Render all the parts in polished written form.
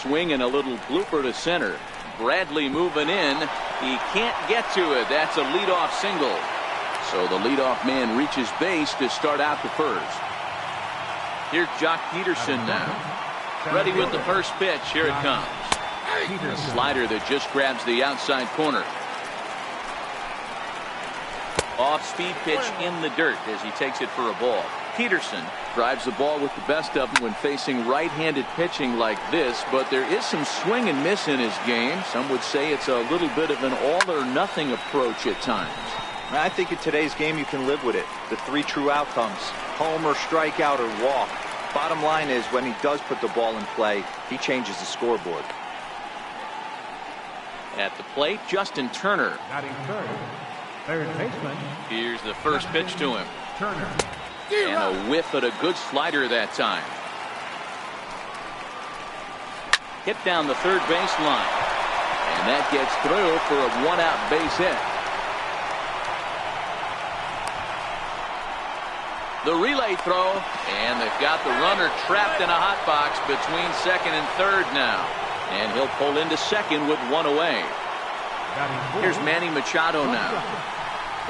swing and a little blooper to center. Bradley moving in. He can't get to it. That's a leadoff single. So the leadoff man reaches base to start out the first. Here's Jock Peterson now. Ready with the first pitch. Here it comes. A slider that just grabs the outside corner. Off-speed pitch in the dirt as he takes it for a ball. Peterson drives the ball with the best of them when facing right-handed pitching like this, but there is some swing and miss in his game. Some would say it's a little bit of an all-or-nothing approach at times. I think in today's game you can live with it. The three true outcomes: homer, strikeout, or walk. Bottom line is, when he does put the ball in play, he changes the scoreboard. At the plate, Justin Turner. Batting third baseman. Here's the first pitch to him. Turner. And a whiff at a good slider that time. Hit down the third base line. And that gets through for a one-out base hit. The relay throw, and they've got the runner trapped in a hot box between second and third now. And he'll pull into second with one away. Here's Manny Machado now.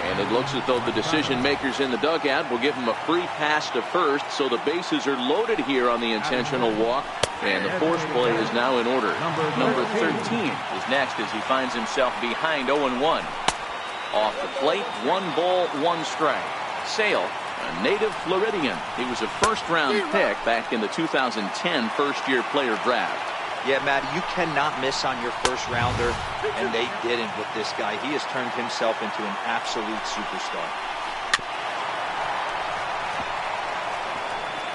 And it looks as though the decision makers in the dugout will give him a free pass to first, so the bases are loaded here on the intentional walk, and the force play is now in order. Number 13 is next as he finds himself behind 0-1. Off the plate, 1 ball, 1 strike. Sale, a native Floridian. He was a first-round pick back in the 2010 first-year player draft. Yeah, Matt, you cannot miss on your first rounder, and they didn't with this guy. He has turned himself into an absolute superstar.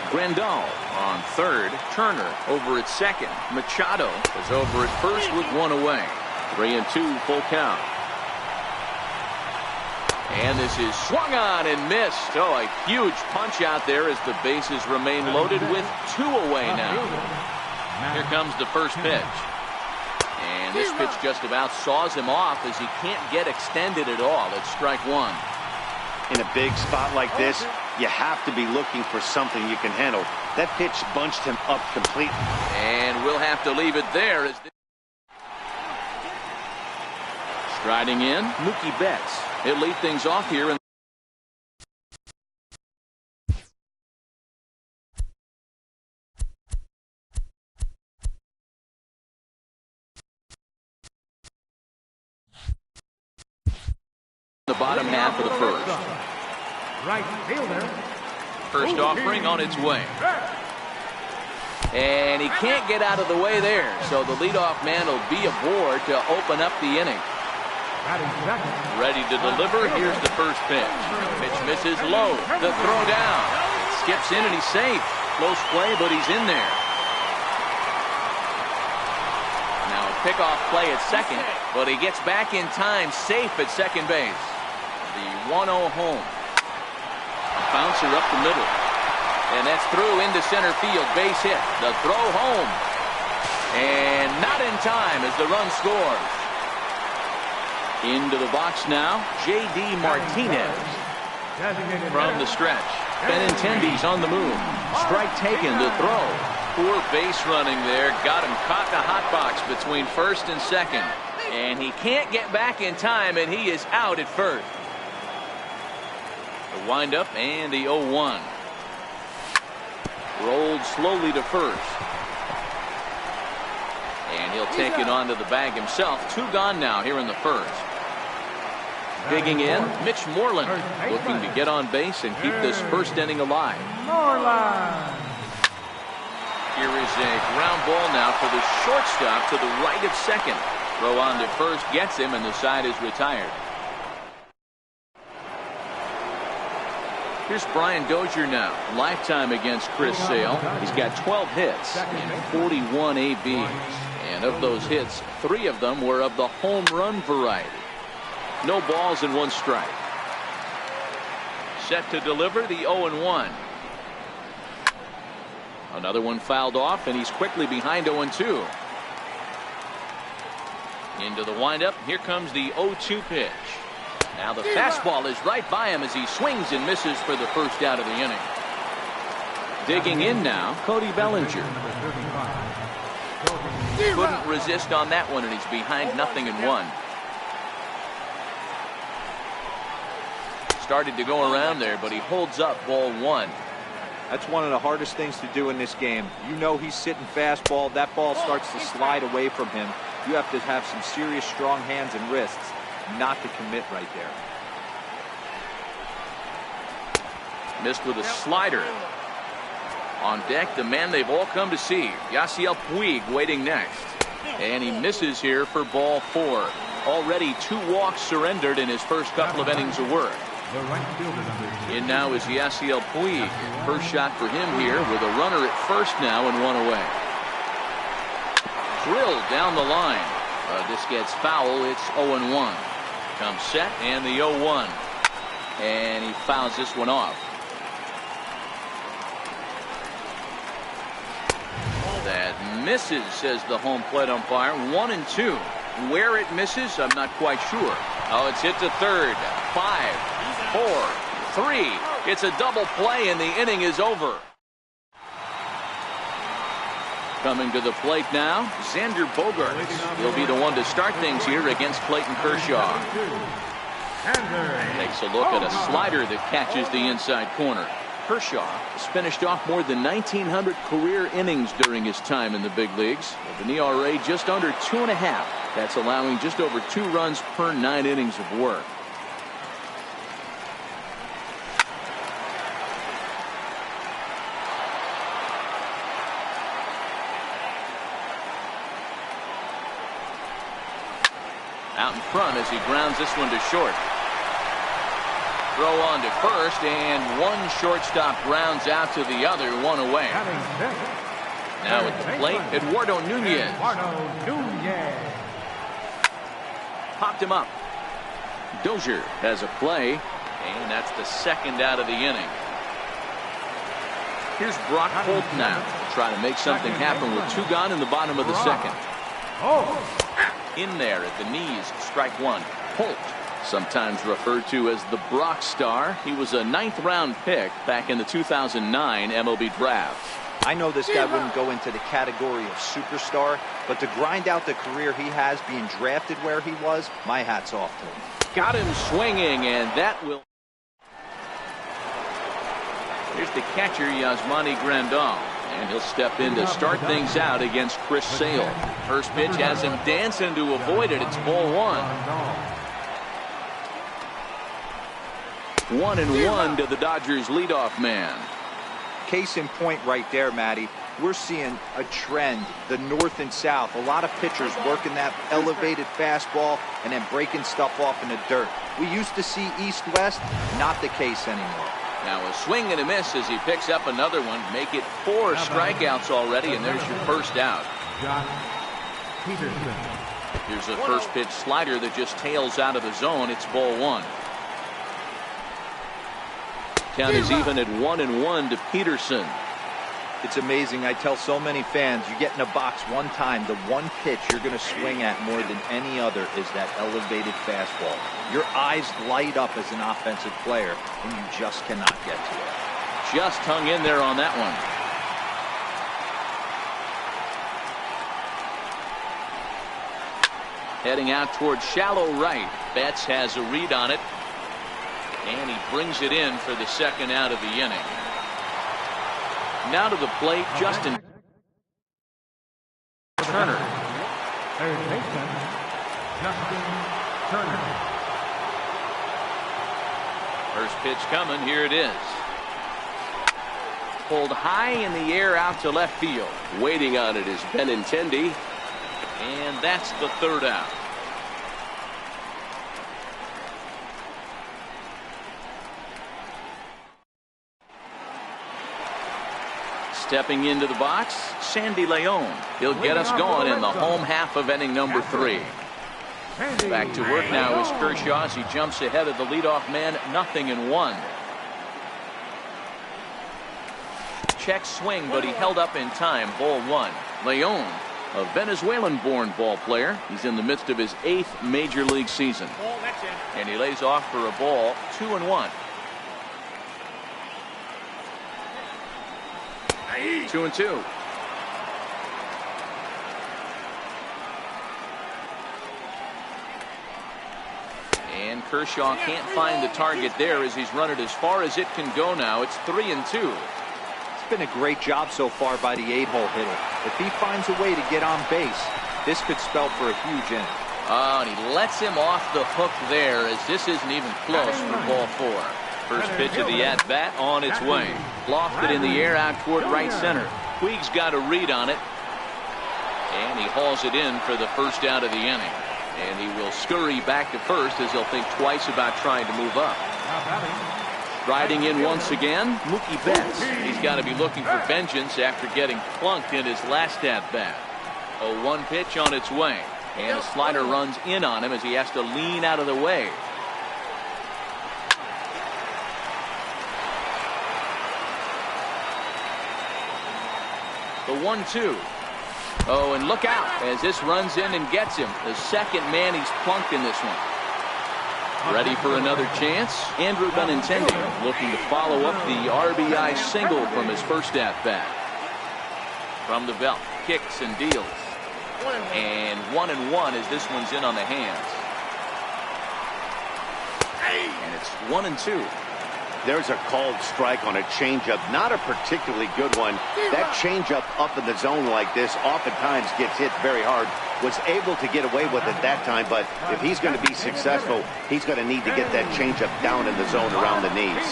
Grandal on third. Turner over at second. Machado is over at first with one away. 3-2 full count. And this is swung on and missed. Oh, a huge punch out there as the bases remain loaded with 2 away now. Here comes the first pitch. And this pitch just about saws him off as he can't get extended at all. It's strike 1. In a big spot like this, you have to be looking for something you can handle. That pitch bunched him up completely. And we'll have to leave it there. As striding in, Mookie Betts. He'll lead things off here in the bottom half of the first. Right fielder. First offering on its way. And he can't get out of the way there, so the leadoff man will be aboard to open up the inning. Ready to deliver. Here's the first pitch. Pitch misses low. The throw down. Skips in and he's safe. Close play, but he's in there. Now a pickoff play at second, but he gets back in time, safe at second base. The 1-0 home. Bouncer up the middle. And that's through into center field. Base hit. The throw home. And not in time as the run scores. Into the box now, J.D. Martinez. From the stretch. Benintendi's on the move. Strike taken to throw. Poor base running there. Got him caught in a hot box between first and second. And he can't get back in time, and he is out at first. The windup and the 0-1. Rolled slowly to first. And he'll take it onto the bag himself. 2 gone now here in the first. Digging in, Mitch Moreland looking to get on base and keep this first inning alive. Here is a ground ball now for the shortstop to the right of second. Throw on to first gets him, and the side is retired. Here's Brian Dozier now. Lifetime against Chris Sale. He's got 12 hits and 41 ABs. And of those hits, 3 of them were of the home run variety. No balls and 1 strike. Set to deliver the 0-1. Another one fouled off, and he's quickly behind 0-2. Into the windup. Here comes the 0-2 pitch. Now the fastball is right by him as he swings and misses for the first out of the inning. Digging in now, Cody Bellinger. Couldn't resist on that one, and he's behind 0-1. Started to go around there, but he holds up ball 1. That's one of the hardest things to do in this game. You know he's sitting fastball. That ball starts to slide away from him. You have to have some serious strong hands and wrists not to commit right there. Missed with a slider. On deck, the man they've all come to see, Yasiel Puig, waiting next. And he misses here for ball 4. Already 2 walks surrendered in his first couple of innings of work. In now is Yasiel Puig. First shot for him here with a runner at first now and 1 away. Drilled down the line. This gets foul. It's 0-1. Comes set and the 0-1. And he fouls this one off. That misses, says the home plate umpire. 1-2. Where it misses, I'm not quite sure. Oh, it's hit to third. 5, 4, 3. It's a double play, and the inning is over. Coming to the plate now, Xander Bogaerts. He'll be the one to start things here against Clayton Kershaw. Takes a look at a slider that catches the inside corner. Kershaw has finished off more than 1,900 career innings during his time in the big leagues, with an ERA just under 2.5. That's allowing just over 2 runs per 9 innings of work. Out in front as he grounds this one to short. Throw on to first, and one shortstop grounds out to the other, 1 away. Now at the plate, Eduardo Nunez. Popped him up. Dozier has a play, and that's the second out of the inning. Here's Brock Holt now to try to make something happen with 2 gone in the bottom of the second. In there at the knees, strike 1. Holt, sometimes referred to as the Brock Star. He was a 9th round pick back in the 2009 MLB draft. I know this guy wouldn't go into the category of superstar, but to grind out the career he has being drafted where he was, my hat's off to him. Got him swinging, and that will... Here's the catcher, Yasmani Grandal, and he'll step in to start things out against Chris Sale. First pitch has him dancing to avoid it. It's ball 1. 1-1 to the Dodgers leadoff man. Case in point right there, Matty. We're seeing a trend, the north and south. A lot of pitchers working that elevated fastball and then breaking stuff off in the dirt. We used to see east-west, not the case anymore. Now a swing and a miss as he picks up another one. Make it 4 strikeouts already, and there's your first out. Here's a first pitch slider that just tails out of the zone. It's ball 1. Count is even at 1-1 to Peterson. It's amazing. I tell so many fans, you get in a box one time, the one pitch you're going to swing at more than any other is that elevated fastball. Your eyes light up as an offensive player, and you just cannot get to it. Just hung in there on that one. Heading out towards shallow right. Betts has a read on it. And he brings it in for the second out of the inning. Now to the plate, Justin Turner. Third baseman, Justin Turner. First pitch coming. Here it is. Pulled high in the air out to left field. Waiting on it is Benintendi. And that's the third out. Stepping into the box, Sandy Leon. He'll get us going in the home half of inning number 3. Back to work now is Kershaw as he jumps ahead of the leadoff man, 0-1. Check swing, but he held up in time, ball 1. Leon, a Venezuelan-born ball player. He's in the midst of his 8th major league season. And he lays off for a ball, 2-1. 2-2. And Kershaw can't find the target there as he's run it as far as it can go now. It's 3-2. It's been a great job so far by the 8-hole hitter. If he finds a way to get on base, this could spell for a huge inning. Oh, and he lets him off the hook there as this isn't even close for ball 4. First pitch of the at-bat on its way. Lofted in the air out toward right center. Puig's got a read on it. And he hauls it in for the first out of the inning. And he will scurry back to first as he'll think twice about trying to move up. Riding in once again, Mookie Betts. He's got to be looking for vengeance after getting plunked in his last at-bat. A 1 pitch on its way. And a slider runs in on him as he has to lean out of the way. The 1-2. Oh, and look out as this runs in and gets him. The second man he's plunked in this one. Ready for another chance. Andrew Benintendi looking to follow up the RBI single from his first at-bat. From the belt, kicks and deals. And 1-1 as this one's in on the hands. And it's 1-2. There's a called strike on a changeup, not a particularly good one. That changeup up in the zone like this oftentimes gets hit very hard. Was able to get away with it that time, but if he's going to be successful, he's going to need to get that changeup down in the zone around the knees.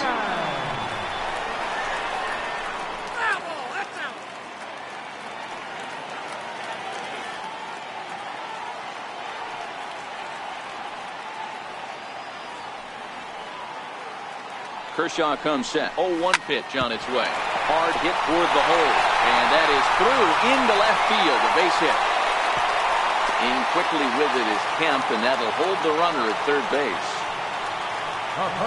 Kershaw comes set. 0-1 pitch on its way. Hard hit toward the hole. And that is through into left field. A base hit. In quickly with it is Kemp, and that'll hold the runner at third base.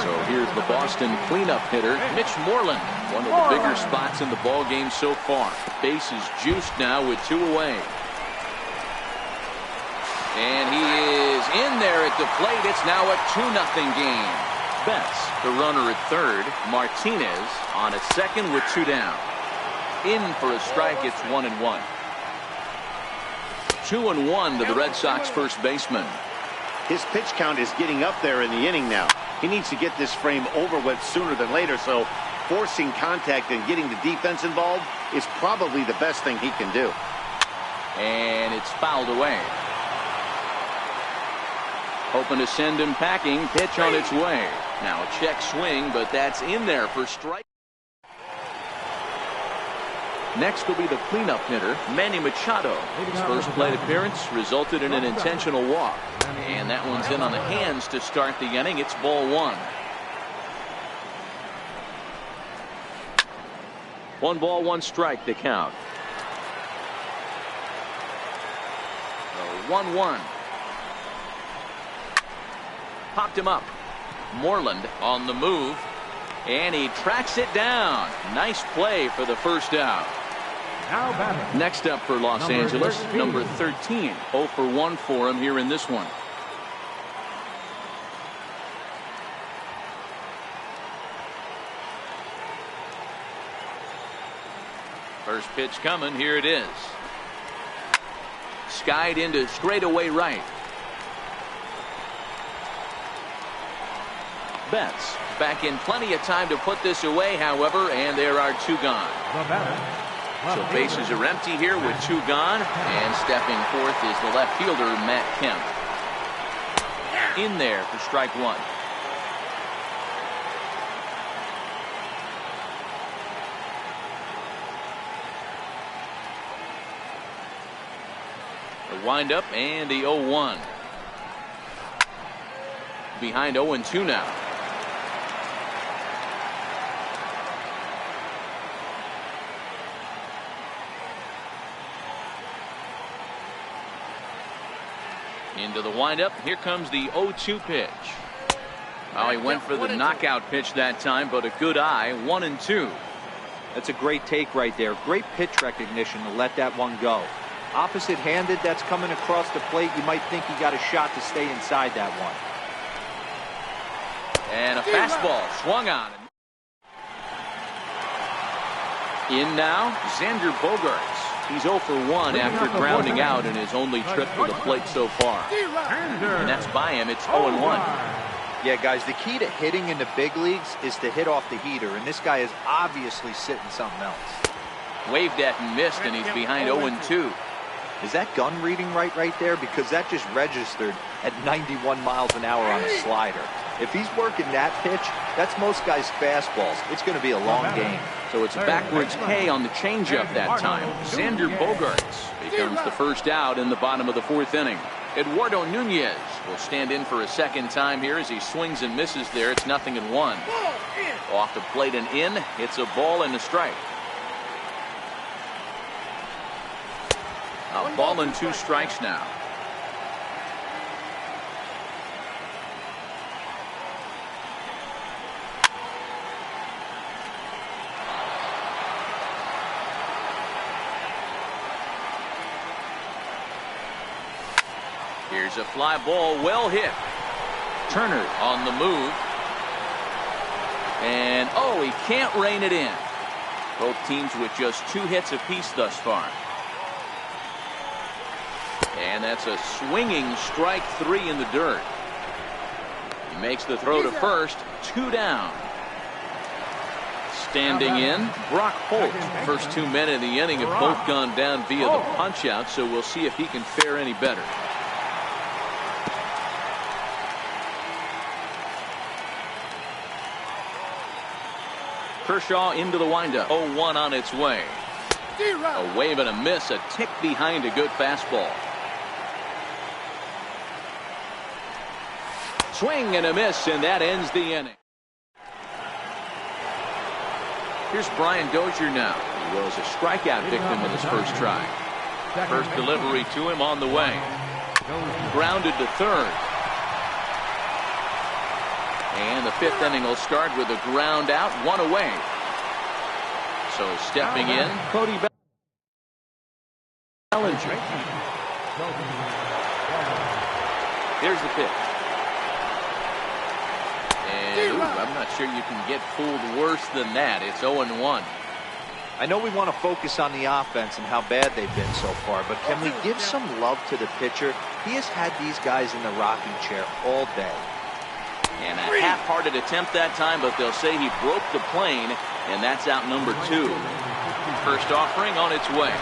So here's the Boston cleanup hitter, Mitch Moreland. One of the bigger spots in the ball game so far. Base is juiced now with 2 away. And he is in there at the plate. It's now a 2-0 game. Betts, the runner at third. Martinez on at second with 2 down. In for a strike. It's 1-1. 2-1 to the Red Sox first baseman. His pitch count is getting up there in the inning now. He needs to get this frame over with sooner than later, so forcing contact and getting the defense involved is probably the best thing he can do. And it's fouled away. Hoping to send him packing. Pitch on its way. Now a check swing, but that's in there for strike. Next will be the cleanup hitter, Manny Machado. His first plate appearance resulted in an intentional walk. And that one's in on the hands to start the inning. It's ball 1. 1 ball, 1 strike to count. 1-1. Popped him up. Moreland on the move. And he tracks it down. Nice play for the first out. Next up for Los Angeles, number 13. 0 for 1 for him here in this one. First pitch coming. Here it is. Skied into straightaway right. Betts back in plenty of time to put this away, however, and there are 2 gone. So bases are empty here with 2 gone, and stepping forth is the left fielder, Matt Kemp. In there for strike 1. The windup and the 0-1. Behind 0-2 now. Into the windup. Here comes the 0-2 pitch. Well, he went for the knockout pitch that time, but a good eye. 1-2. That's a great take right there. Great pitch recognition to let that one go. Opposite-handed, that's coming across the plate. You might think he got a shot to stay inside that one. And a fastball swung on. In now, Xander Bogaerts. He's 0 for 1 after grounding out in his only trip to the plate so far. And that's by him. It's 0-1. Yeah, guys, the key to hitting in the big leagues is to hit off the heater, and this guy is obviously sitting something else. Waved at and missed, and he's behind 0-2. Is that gun reading right there? Because that just registered at 91 miles an hour on a slider. If he's working that pitch, that's most guys' fastballs. It's going to be a long game. So it's a backwards K on the changeup that time. Xander Bogaerts becomes the first out in the bottom of the 4th inning. Eduardo Nunez will stand in for a second time here as he swings and misses there. It's 0-1. Off the plate and in. It's a ball and a strike. A ball and 2 strikes now. Here's a fly ball, well hit. Turner on the move. And, oh, he can't rein it in. Both teams with just 2 hits apiece thus far. And that's a swinging strike 3 in the dirt. He makes the throw to first. 2 down. Standing in, Brock Holt. First 2 men in the inning have both gone down via the punch out, so we'll see if he can fare any better. Kershaw into the windup. 0-1 on its way. A wave and a miss, a tick behind a good fastball. Swing and a miss, and that ends the inning. Here's Brian Dozier now. He was a strikeout victim in his first try. First delivery to him on the way. Grounded to third. And the 5th inning will start with a ground out, 1 away. So stepping in, Cody Bellinger. Here's the pitch. And I'm not sure you can get fooled worse than that. It's 0-1. I know we want to focus on the offense and how bad they've been so far, but can we give some love to the pitcher? He has had these guys in the rocking chair all day. And a half-hearted attempt that time, but they'll say he broke the plane, and that's out number 2. First offering on its way.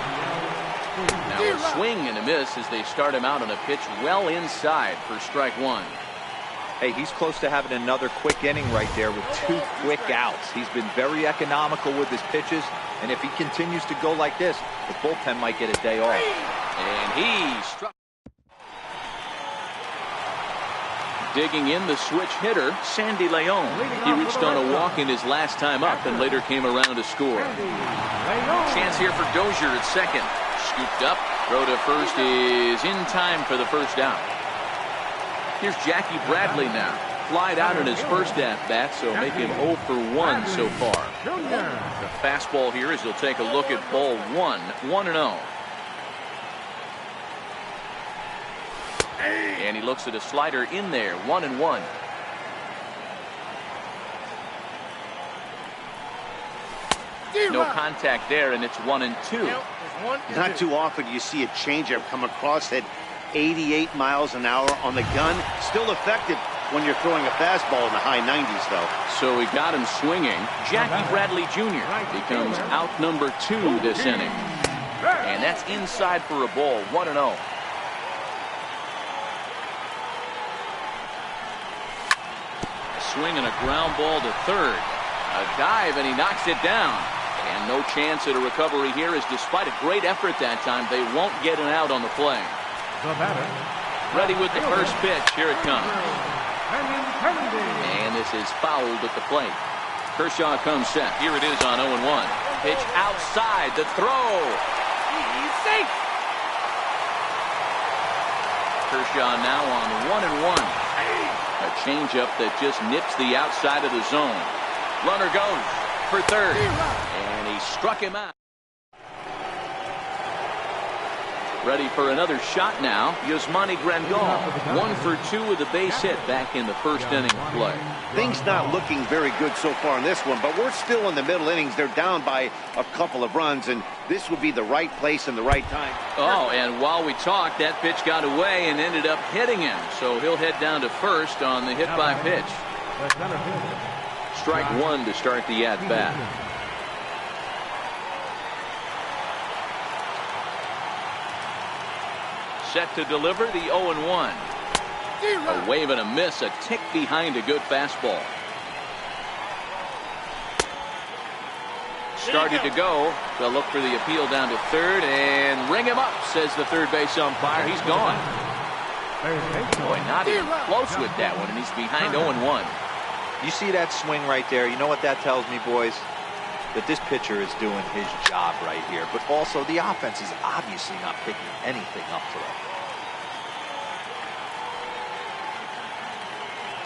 Now a swing and a miss as they start him out on a pitch well inside for strike 1. Hey, he's close to having another quick inning right there with 2 quick outs. He's been very economical with his pitches, and if he continues to go like this, the bullpen might get a day off. And he struck. Digging in, the switch hitter, Sandy Leon. He reached on a walk in his last time up and later came around to score. Chance here for Dozier at second. Scooped up. Throw to first is in time for the first out. Here's Jackie Bradley now. Flied out in his first at-bat, so make him 0 for 1 so far. The fastball here as he'll take a look at ball 1. 1-0. And he looks at a slider in there. 1-1. No contact there, and it's 1-2. Not too often you see a changeup come across at 88 miles an hour on the gun. Still effective when you're throwing a fastball in the high 90s, though. So he got him swinging. Jackie Bradley Jr. becomes out number 2 this inning. And that's inside for a ball. 1-0. Swing and a ground ball to third. A dive, and he knocks it down. And no chance at a recovery here, as despite a great effort that time, they won't get an out on the play. Ready with the first pitch. Here it comes. And this is fouled at the plate. Kershaw comes set. Here it is on 0-1. Pitch outside. The throw. He's safe. Kershaw now on 1-1. A changeup that just nips the outside of the zone. Runner goes for third. And he struck him out. Ready for another shot now. Yasmani Grandal, 1 for 2 with a base hit back in the first inning of play. Things not looking very good so far in this one, but we're still in the middle innings. They're down by a couple of runs, and this would be the right place and the right time. Oh, and while we talked, that pitch got away and ended up hitting him. So he'll head down to first on the hit by pitch. Strike one to start the at-bat. Set to deliver the 0-1. A wave and a miss, a tick behind a good fastball. Started to go. They'll look for the appeal down to third and ring him up, says the third base umpire. He's gone. Boy, not even close with that one, and he's behind 0-1. You see that swing right there? You know what that tells me, boys? That this pitcher is doing his job right here. But also, the offense is obviously not picking anything up today.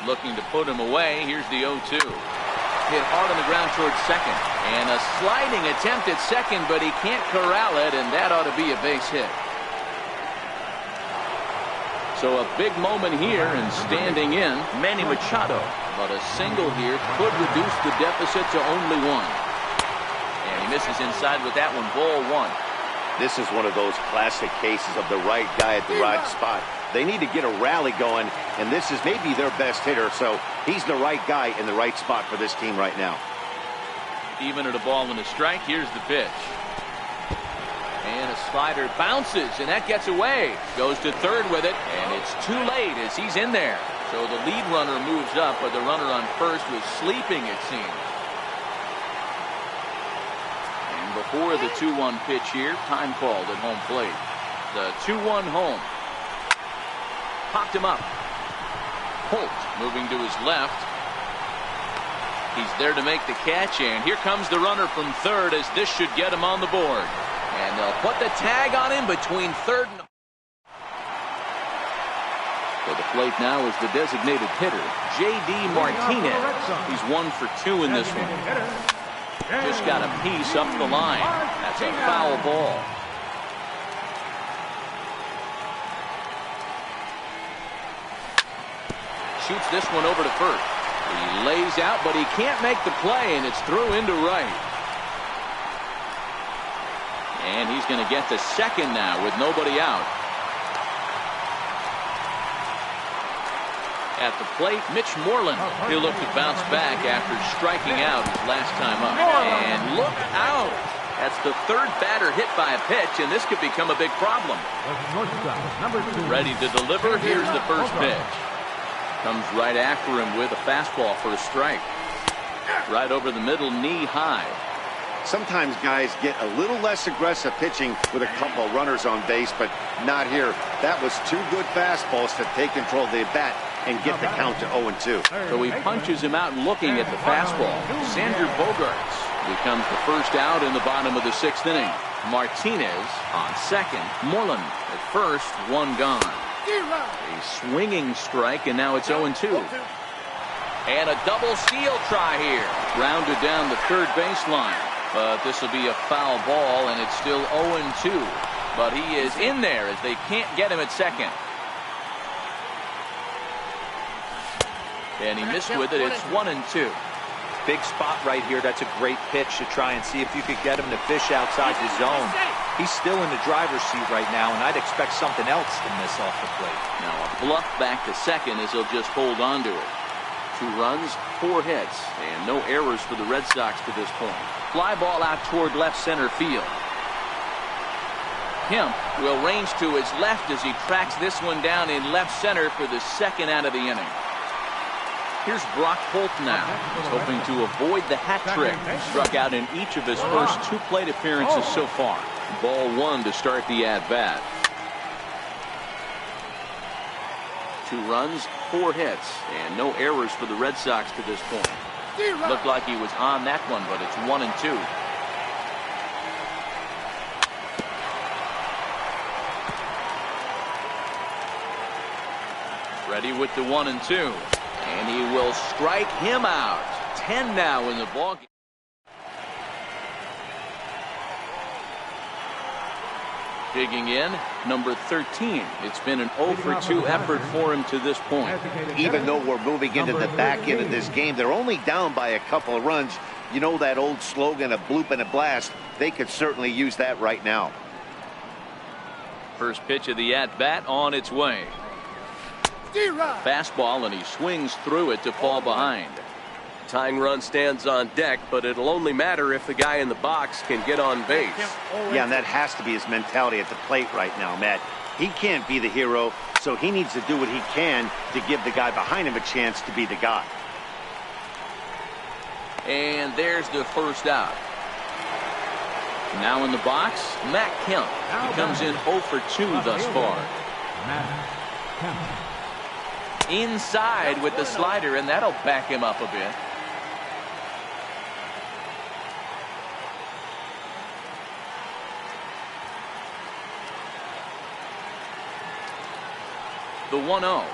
Looking to put him away. Here's the 0-2. Hit hard on the ground towards second. And a sliding attempt at second, but he can't corral it, and that ought to be a base hit. So a big moment here, and standing in, Manny Machado. But a single here could reduce the deficit to only 1. And he misses inside with that one, ball 1. This is one of those classic cases of the right guy at the right spot. They need to get a rally going, and this is maybe their best hitter, so he's the right guy in the right spot for this team right now. Even at a ball and a strike, here's the pitch. And a slider bounces, and that gets away. Goes to third with it, and it's too late as he's in there. So the lead runner moves up, but the runner on first was sleeping, it seems. And before the 2-1 pitch here, time called at home plate. The 2-1 home. Popped him up. Holt moving to his left. He's there to make the catch, and here comes the runner from third as this should get him on the board. And they'll put the tag on him between third and... For the plate now is the designated hitter, J.D. Martinez. He's 1 for 2 in this one. Just got a piece up the line. That's a foul ball. Shoots this one over to first. He lays out, but he can't make the play, and it's through into right. And he's going to get to second now with nobody out. At the plate, Mitch Moreland. He'll look to bounce back after striking out his last time up. And look out. That's the third batter hit by a pitch, and this could become a big problem. Ready to deliver. Here's the first pitch. Comes right after him with a fastball for a strike. Right over the middle, knee high. Sometimes guys get a little less aggressive pitching with a couple of runners on base, but not here. That was 2 good fastballs to take control of the bat and get the count to 0-2. So he punches him out looking at the fastball. Xander Bogaerts becomes the first out in the bottom of the 6th inning. Martinez on second. Moreland at first, 1 gone. A swinging strike, and now it's 0-2. And a double steal try here. Rounded down the third baseline. But this will be a foul ball, and it's still 0-2. But he is in there as they can't get him at second. And he missed with it. It's 1-2. Big spot right here. That's a great pitch to try and see if you could get him to fish outside the zone. He's still in the driver's seat right now, and I'd expect something else to miss off the plate. Now a bluff back to second as he'll just hold on to it. 2 runs, 4 hits, and no errors for the Red Sox to this point. Fly ball out toward left center field. Kemp will range to his left as he tracks this one down in left center for the second out of the inning. Here's Brock Holt now. He's hoping to avoid the hat trick. Struck out in each of his first 2 plate appearances so far. Ball 1 to start the at-bat. 2 runs, 4 hits, and no errors for the Red Sox to this point. Looked like he was on that one, but it's 1-2. Ready with the 1-2. And he will strike him out. 10 now in the ballgame. Digging in, number 13. It's been an 0 for 2 effort for him to this point. Even though we're moving into the back end of this game, they're only down by a couple of runs. You know that old slogan, a bloop and a blast. They could certainly use that right now. First pitch of the at-bat on its way. Fastball, and he swings through it to fall behind. Tying run stands on deck, but it'll only matter if the guy in the box can get on base. Yeah, and that has to be his mentality at the plate right now, Matt. He can't be the hero, so he needs to do what he can to give the guy behind him a chance to be the guy. And there's the first out. Now in the box, Matt Kemp. He comes in 0 for 2 thus far. Inside with the slider, and that'll back him up a bit. The 1-0.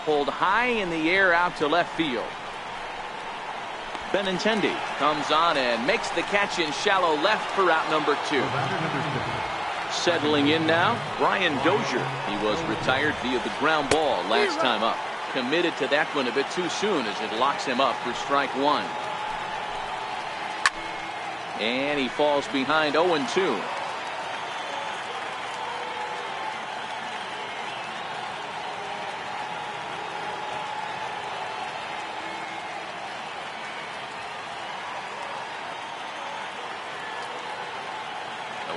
Pulled high in the air out to left field. Benintendi comes on and makes the catch in shallow left for out number 2. Settling in now, Brian Dozier. He was retired via the ground ball last time up. Committed to that one a bit too soon as it locks him up for strike 1. And he falls behind 0-2.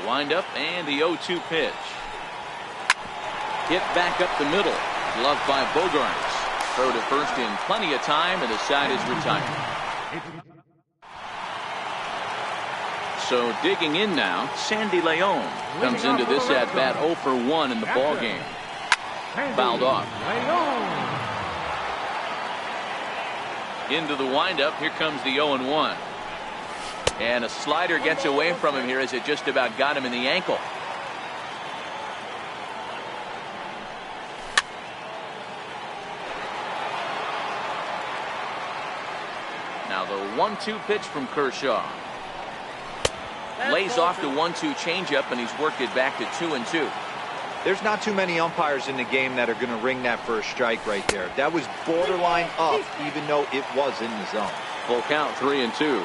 Wind up and the 0-2 pitch. Hit back up the middle. Gloved by Bogarts. Throw to first in plenty of time, and the side is retired. So digging in now, Sandy Leon comes into this at bat 0 for 1 in the ball game. Fouled off. Into the windup. Here comes the 0-1. And a slider gets away from him here as it just about got him in the ankle. Now the 1-2 pitch from Kershaw. Lays off the 1-2 changeup, and he's worked it back to 2-2. There's not too many umpires in the game that are going to ring that first strike right there. That was borderline up, even though it was in the zone. Full count, 3-2.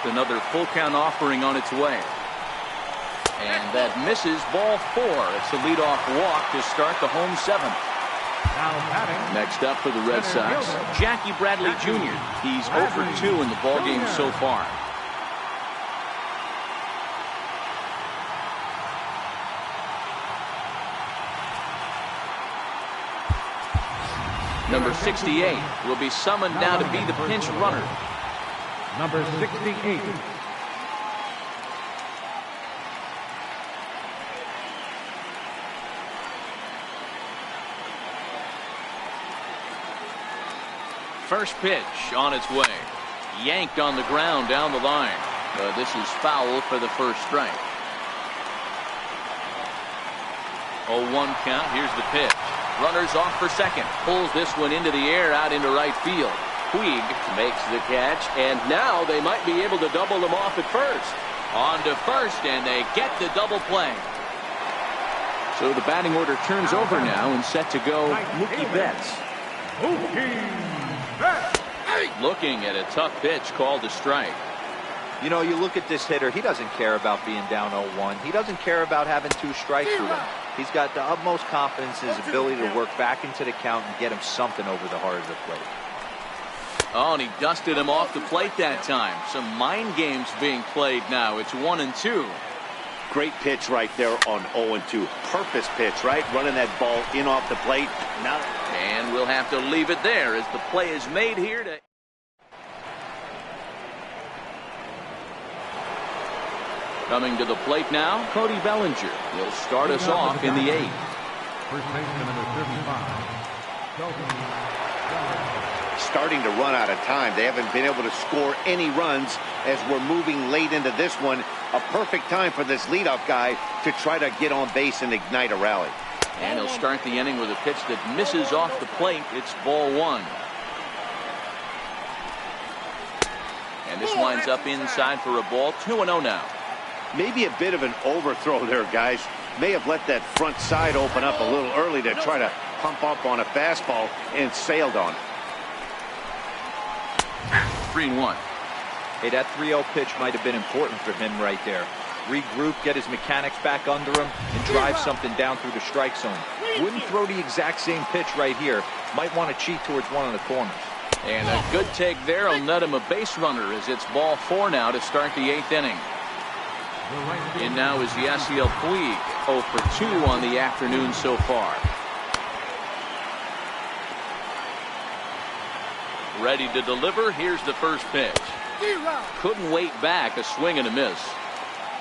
Another full count offering on its way. And that misses, ball 4. It's a leadoff walk to start the home 7th. Next up for the Red Sox, Jackie Bradley Jr. He's 0 for 2 in the ball game so far. Number 68 will be summoned now to be the pinch runner. Number 68. First pitch on its way. Yanked on the ground down the line. This is foul for the first strike. 0-1 count. Here's the pitch. Runners off for second. Pulls this one into the air out into right field. Puig makes the catch, and now they might be able to double them off at first. On to first, and they get the double play. So the batting order turns over now, and set to go Mookie Betts. Looking at a tough pitch called a strike. You know, you look at this hitter, he doesn't care about being down 0-1. He doesn't care about having 2 strikes with him. He's got the utmost confidence in his ability to work back into the count and get him something over the heart of the plate. Oh, and he dusted him off the plate that time. Some mind games being played now. It's 1-2. Great pitch right there on 0-2. Purpose pitch, right? Running that ball in off the plate. Now, and we'll have to leave it there as the play is made here to... Coming to the plate now, Cody Bellinger. He'll start us off in the 8th. First baseman number 35. Starting to run out of time. They haven't been able to score any runs as we're moving late into this one. A perfect time for this leadoff guy to try to get on base and ignite a rally. And he'll start the inning with a pitch that misses off the plate. It's ball 1. And this winds up inside for a ball. 2-0 now. Maybe a bit of an overthrow there, guys. May have let that front side open up a little early to try to pump up on a fastball and sailed on it. 3-1. Hey, that 3-0 pitch might have been important for him right there. Regroup, get his mechanics back under him, and drive something down through the strike zone. Wouldn't throw the exact same pitch right here. Might want to cheat towards one of the corners. And a good take there will net him a base runner as it's ball 4 now to start the 8th inning. And now is Yasiel Puig, 0 for 2 on the afternoon so far. Ready to deliver. Here's the first pitch. Couldn't wait back. A swing and a miss.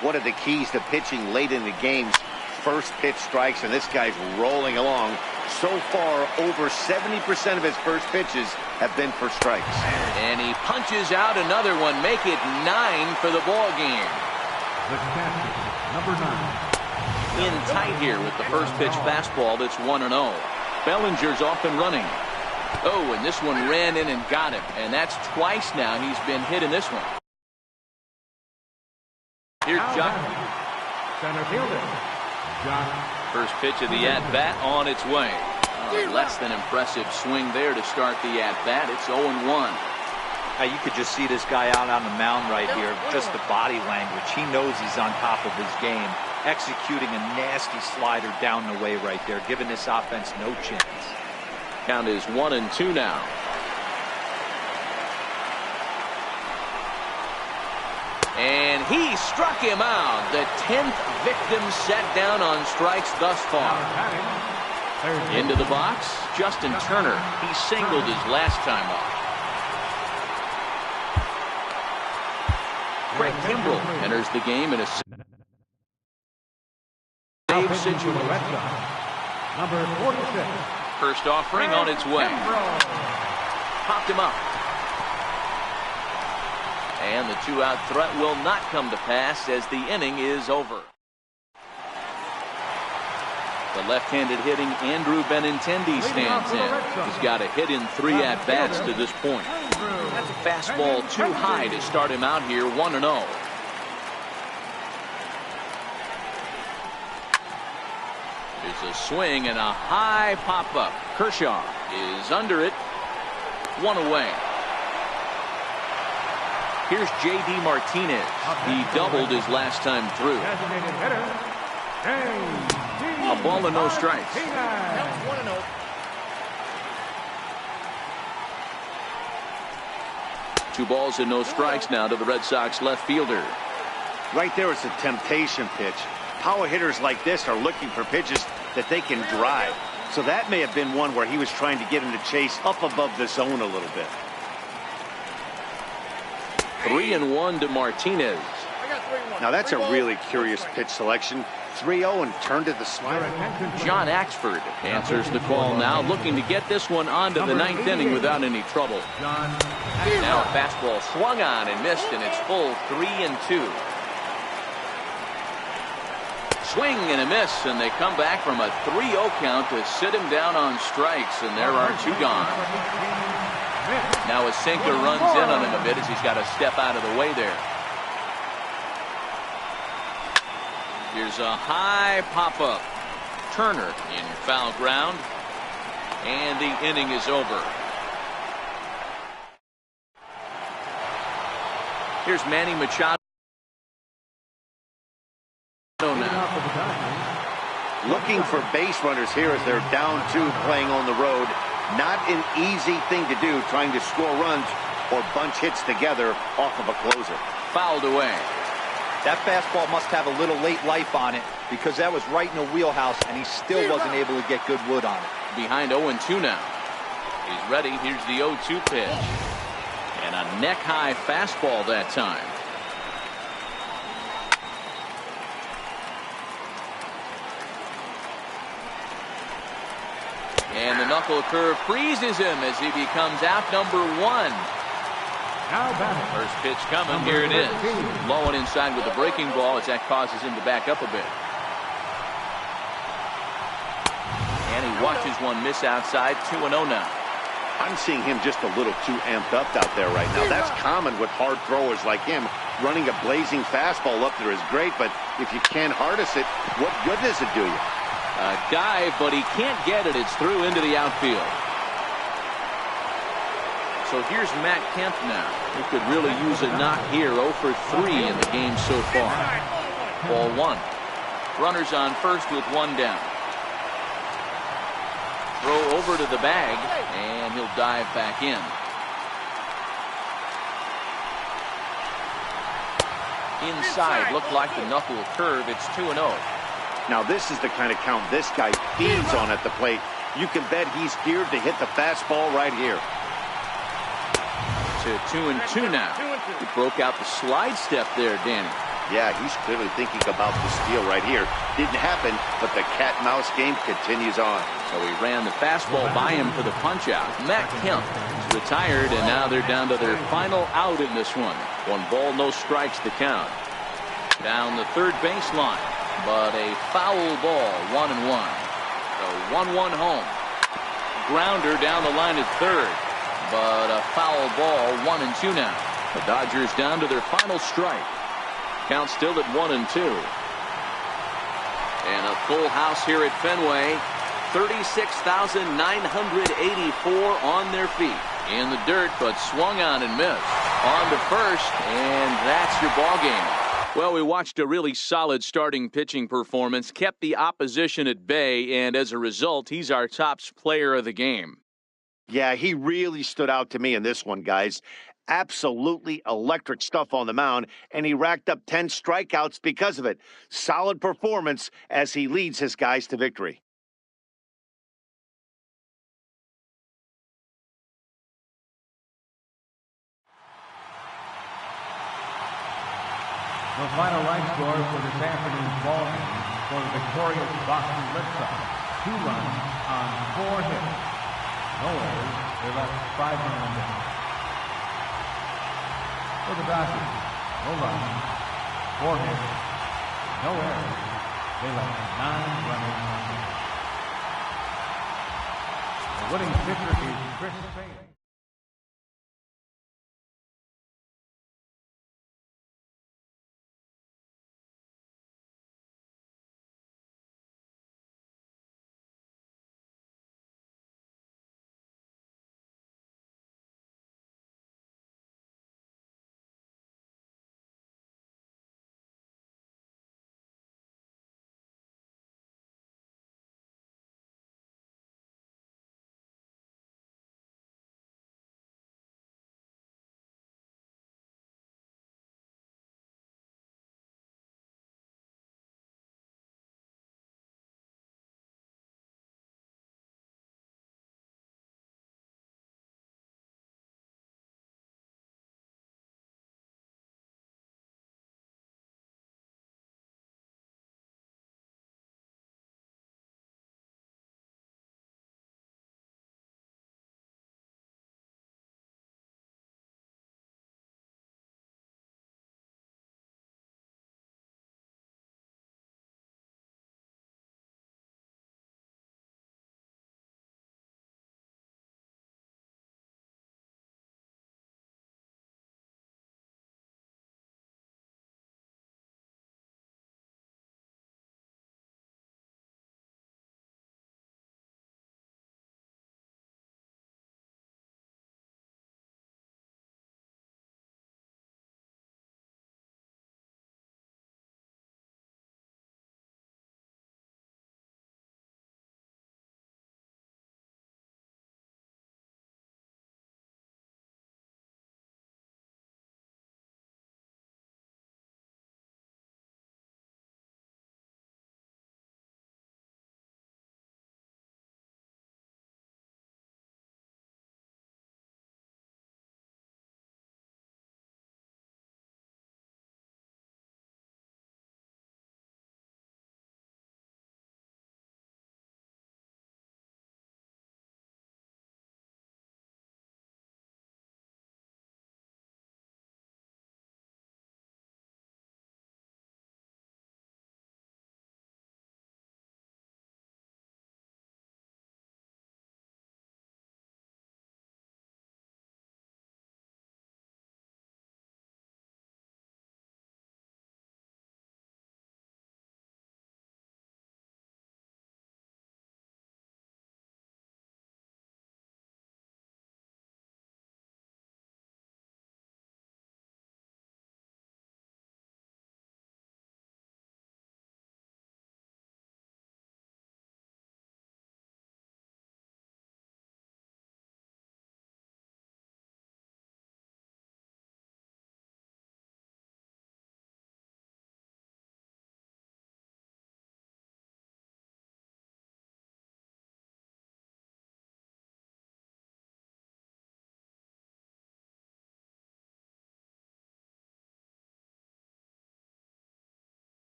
One of the keys to pitching late in the games, first pitch strikes, and this guy's rolling along. So far, over 70% of his first pitches have been for strikes. And he punches out another one. Make it 9 for the ball game. The catcher, number 9. In tight here with the first pitch fastball. That's 1-0. Bellinger's off and running. Oh, and this one ran in and got him. And that's twice now he's been hit in this one. Here's Jock. Center fielder, Jock. First pitch of the at-bat on its way. Less than impressive swing there to start the at-bat. It's 0-1. You could just see this guy out on the mound right here. Just the body language. He knows he's on top of his game. Executing a nasty slider down the way right there. Giving this offense no chance. Count is 1-2 now. And he struck him out. The 10th victim set down on strikes thus far. Into the box, Justin Turner. He singled his last time up. Craig Kimbrell enters the game in a save situation. Number 46. First offering on its way. Popped him up. And the 2-out threat will not come to pass as the inning is over. The left-handed hitting Andrew Benintendi stands in. He's got a hit in 3 at-bats to this point. Fastball too high to start him out here, 1-0. There's a swing and a high pop-up. Kershaw is under it. 1 away. Here's J.D. Martinez. He doubled his last time through. A ball and no strikes. 2 balls and no strikes now to the Red Sox left fielder. Right there, it's a temptation pitch. Power hitters like this are looking for pitches that they can drive. So that may have been one where he was trying to get him to chase up above the zone a little bit. 3-1 to Martinez. Now that's a really curious pitch selection. 3-0 and turned to the slider. John Axford answers the call now, looking to get this one onto the 9th inning without any trouble. Now a fastball swung on and missed, and it's full 3-2. Swing and a miss, and they come back from a 3-0 count to sit him down on strikes, and there are 2 gone. Now a sinker runs in on him a bit as he's got to step out of the way there. Here's a high pop-up. Turner in foul ground, and the inning is over. Here's Manny Machado. Looking for base runners here as they're down 2 playing on the road. Not an easy thing to do, trying to score runs or bunch hits together off of a closer. Fouled away. That fastball must have a little late life on it because that was right in the wheelhouse, and he still wasn't able to get good wood on it. Behind 0-2 now. He's ready. Here's the 0-2 pitch. And a neck-high fastball that time. And the knuckle curve freezes him as he becomes out number 1. First pitch coming. Here it is. Low and inside with the breaking ball as that causes him to back up a bit. And he watches one miss outside. 2-0 now. I'm seeing him just a little too amped up out there right now. That's common with hard throwers like him. Running a blazing fastball up there is great, but if you can't harness it, what good does it do you? A dive, but he can't get it. It's through into the outfield. So here's Matt Kemp now, who could really use a knock here. 0 for 3 in the game so far. Ball 1. Runners on first with 1 down. Throw over to the bag, and he'll dive back in. Inside, looked like the knuckle curve. It's 2-0. Now this is the kind of count this guy feeds on at the plate. You can bet he's geared to hit the fastball right here. To 2-2 now. He broke out the slide step there, Danny. Yeah, he's clearly thinking about the steal right here. Didn't happen, but the cat-mouse game continues on. So he ran the fastball by him for the punch-out. Matt Kemp is retired, and now they're down to their final out in this one. 1 ball, no strikes the count. Down the third baseline, but a foul ball, 1-1. The 1-1 home. Grounder down the line at third, but a foul ball, 1-2 now. The Dodgers down to their final strike. Count still at 1-2. And a full house here at Fenway. 36,984 on their feet. In the dirt, but swung on and missed. On to first, and that's your ball game. Well, we watched a really solid starting pitching performance, kept the opposition at bay, and as a result, he's our top player of the game. Yeah, he really stood out to me in this one, guys. Absolutely electric stuff on the mound, and he racked up 10 strikeouts because of it. Solid performance as he leads his guys to victory. The final line score for this afternoon's ball game for the victorious Boston Red Sox. 2 runs on 4 hits. No errors. They left 5 men on base. For the Dodgers, no runs, 4 hits, no errors. They left 9 runners on base. The winning pitcher is Chris Sale.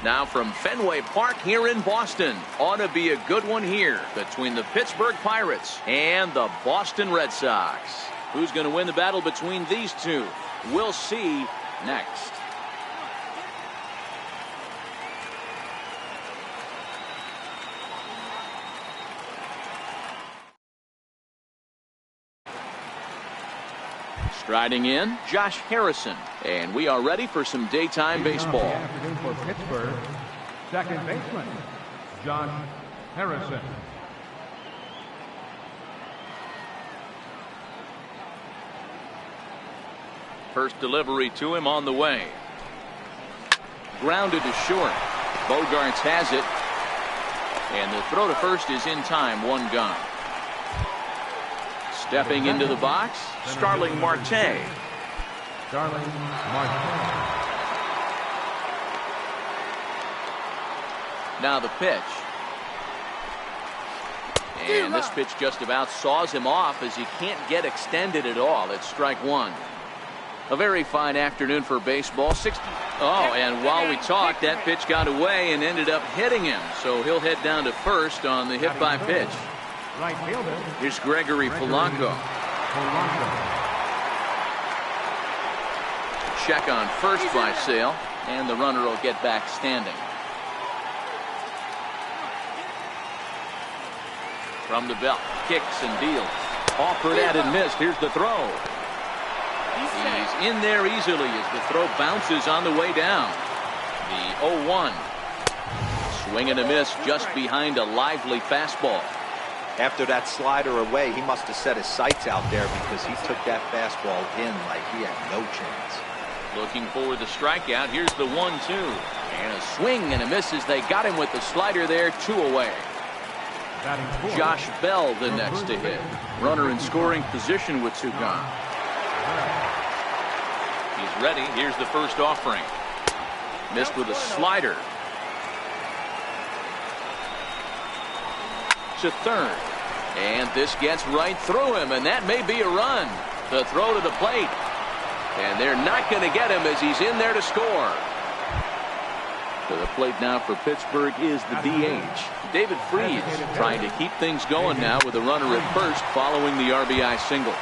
Now from Fenway Park here in Boston. Ought to be a good one here between the Pittsburgh Pirates and the Boston Red Sox. Who's going to win the battle between these two? We'll see next. Striding in, Josh Harrison. And we are ready for some daytime baseball. For Pittsburgh, second baseman, Josh Harrison. First delivery to him on the way. Grounded to short. Bogarts has it. And the throw to first is in time, one gone. Stepping into the box, Starling Marte. Starling Marte. Now the pitch. And this pitch just about saws him off as he can't get extended at all. It's strike one. A very fine afternoon for baseball. Oh, and while we talked, that pitch got away and ended up hitting him. So he'll head down to first on the hit by pitch. Right fielder. Here's Gregory Polanco. Check on first by Sale, and the runner will get back standing. From the belt, kicks and deals. Offered at and missed. Here's the throw. He's in there easily as the throw bounces on the way down. The 0-1. Swing and a miss just behind a lively fastball. After that slider away, he must have set his sights out there because he took that fastball in like he had no chance. Looking for the strikeout. Here's the 1-2. And a swing and a miss as they got him with the slider there, 2 away. Josh Bell the next to hit. Runner in scoring position with 2 gone. He's ready. Here's the first offering. Missed with a slider. To third. And this gets right through him, and that may be a run. The throw to the plate. And they're not going to get him as he's in there to score. To the plate now for Pittsburgh is the DH. David Freese trying to keep things going now with a runner at first following the RBI single.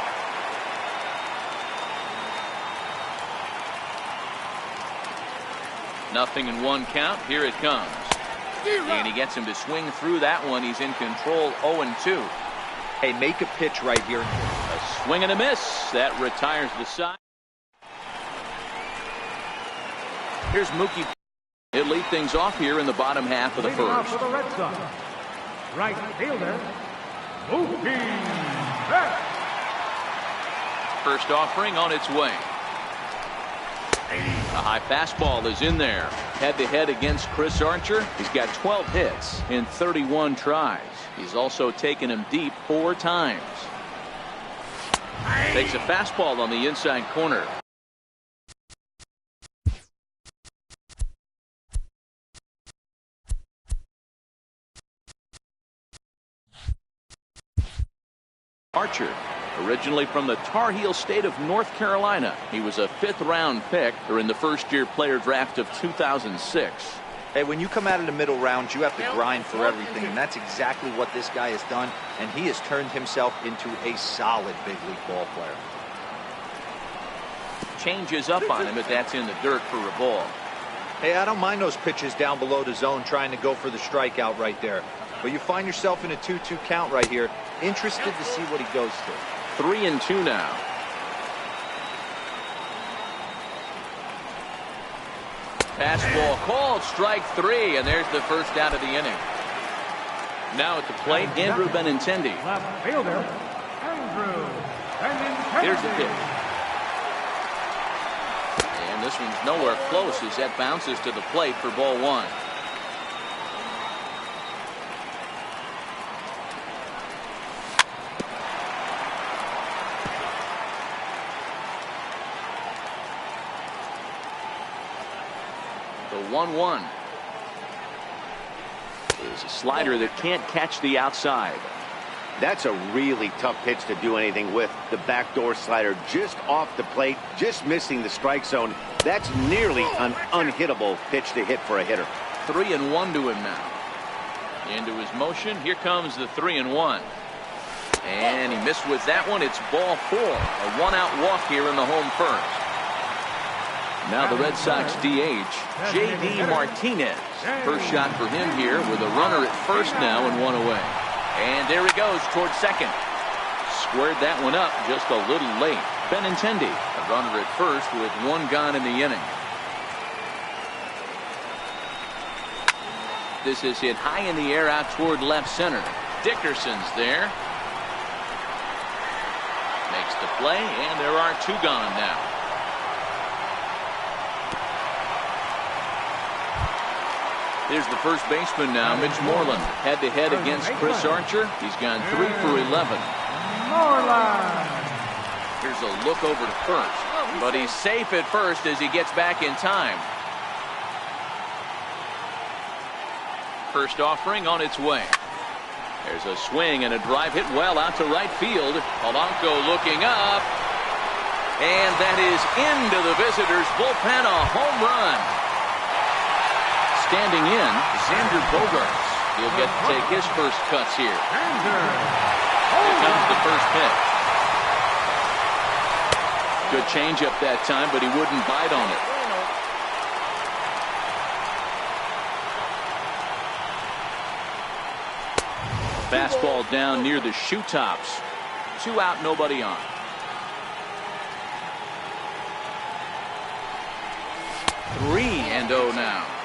Nothing in 1 count. Here it comes. And he gets him to swing through that one. He's in control, 0-2. Hey, make a pitch right here. A swing and a miss. That retires the side. Here's Mookie. He'll lead things off here in the bottom half of the first. For the Red Sox, right fielder, Mookie Betts. First offering on its way. A high fastball is in there. Head-to-head against Chris Archer. He's got 12 hits in 31 tries. He's also taken him deep 4 times. Takes a fastball on the inside corner. Archer, originally from the Tar Heel state of North Carolina. He was a 5th-round pick during the first-year player draft of 2006. Hey, when you come out of the middle rounds, you have to grind for everything, and that's exactly what this guy has done, and he has turned himself into a solid big league ball player. Changes up on him, but that's in the dirt for a ball. Hey, I don't mind those pitches down below the zone trying to go for the strikeout right there. But you find yourself in a 2-2 count right here. Interested to see what he goes to. 3-2 now. Fastball called, strike 3, and there's the first out of the inning. Now at the plate, Andrew Benintendi. Left fielder, Andrew Benintendi. Here's the pitch. And this one's nowhere close as that bounces to the plate for ball 1. The 1-1 is a slider that can't catch the outside. That's a really tough pitch to do anything with. The backdoor slider just off the plate, just missing the strike zone. That's nearly an unhittable pitch to hit for a hitter. 3-1 to him now. Into his motion. Here comes the 3-1. And he missed with that one. It's ball 4. A 1-out walk here in the home first. Now the Red Sox DH, J.D. Martinez. First shot for him here with a runner at first now and 1 away. And there he goes towards second. Squared that one up just a little late. Benintendi, a runner at first with 1 gone in the inning. This is hit high in the air out toward left center. Dickerson's there. Makes the play, and there are 2 gone now. Here's the first baseman now, Mitch Moreland. Head-to-head against Chris Archer. He's gone 3 for 11. Here's a look over to first. But he's safe at first as he gets back in time. First offering on its way. There's a swing and a drive hit well out to right field. Polanco looking up. And that is into the visitors' bullpen, a home run. Standing in, Xander Bogaerts. He'll get to take his first cuts here. Here comes the first pitch. Good changeup that time, but he wouldn't bite on it. Fastball down near the shoe tops. 2 out, nobody on. 3-0 now.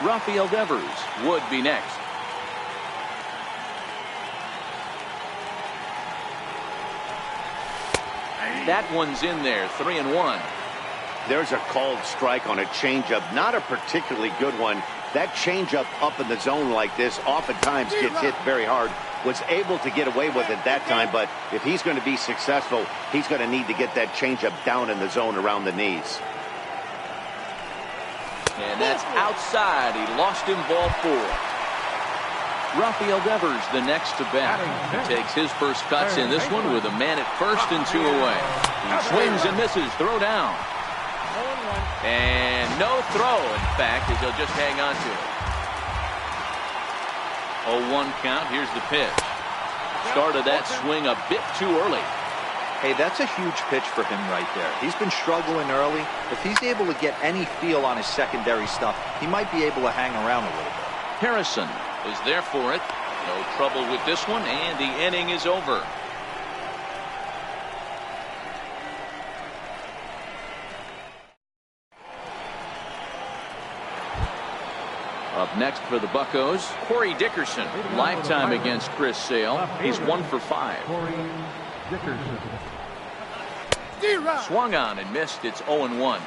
Rafael Devers would be next. That one's in there, 3-1. There's a called strike on a changeup, not a particularly good one. That changeup up in the zone like this oftentimes gets hit very hard. Was able to get away with it that time, but if he's going to be successful, he's going to need to get that changeup down in the zone around the knees. And that's outside. He lost him, ball 4. Rafael Devers the next to bat. He takes his first cuts in this one with a man at first and 2 away. He swings and misses. Throw down. And no throw, in fact, as he'll just hang on to it. 0-1 count. Here's the pitch. Started that swing a bit too early. Hey, that's a huge pitch for him right there. He's been struggling early. If he's able to get any feel on his secondary stuff, he might be able to hang around a little bit. Harrison is there for it. No trouble with this one, and the inning is over. Up next for the Buccos, Corey Dickerson. Lifetime against Chris Sale. He's 1 for 5. Corey Dickerson. Swung on and missed. It's 0-1.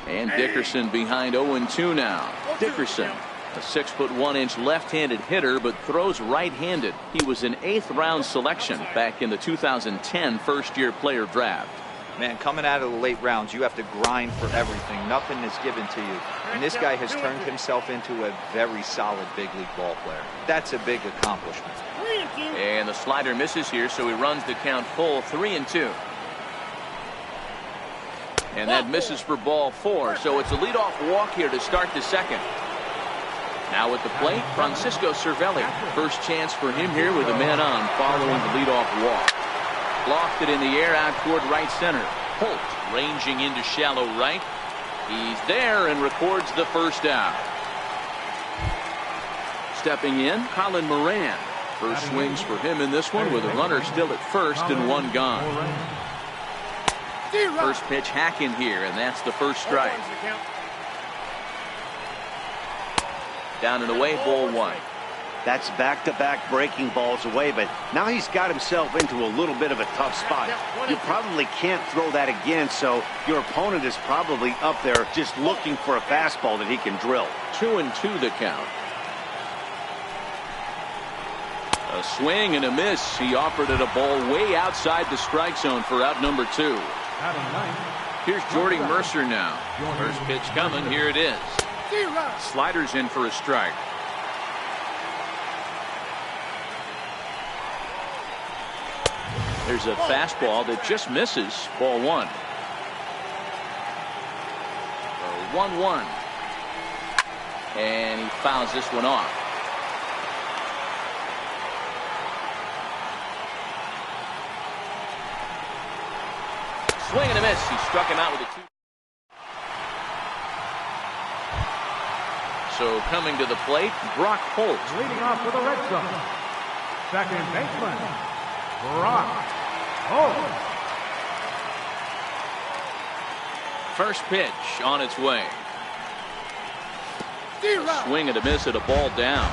And Dickerson behind 0-2 now. Dickerson, a 6'1" left-handed hitter, but throws right-handed. He was an 8th-round selection back in the 2010 first-year player draft. Man, coming out of the late rounds, you have to grind for everything. Nothing is given to you. And this guy has turned himself into a very solid big league ball player. That's a big accomplishment. And the slider misses here, so he runs the count full, 3-2. And that misses for ball 4, so it's a leadoff walk here to start the second. Now at the plate, Francisco Cervelli. First chance for him here with a man on following the leadoff walk. Lofted in the air out toward right center. Holt ranging into shallow right. He's there and records the first out. stepping in, Colin Moran. First swings for him in this one with a runner still at first and one gone. First pitch hacking here, and that's the first strike. Down and away, ball one. That's back-to-back breaking balls away, but now he's got himself into a little bit of a tough spot. You probably can't throw that again, so your opponent is probably up there just looking for a fastball that he can drill. 2-2 the count. A swing and a miss. He offered it a ball way outside the strike zone for out number 2. Here's Jordy Mercer now. First pitch coming. Here it is. Sliders in for a strike. There's a fastball that just misses. Ball one. 1-1. And he fouls this one off. Swing and a miss. He struck him out with a 2. So coming to the plate, Brock Holt. Leading off for the Red Sox, second baseman, Brock Holt. First pitch on its way. A swing and a miss at a ball down.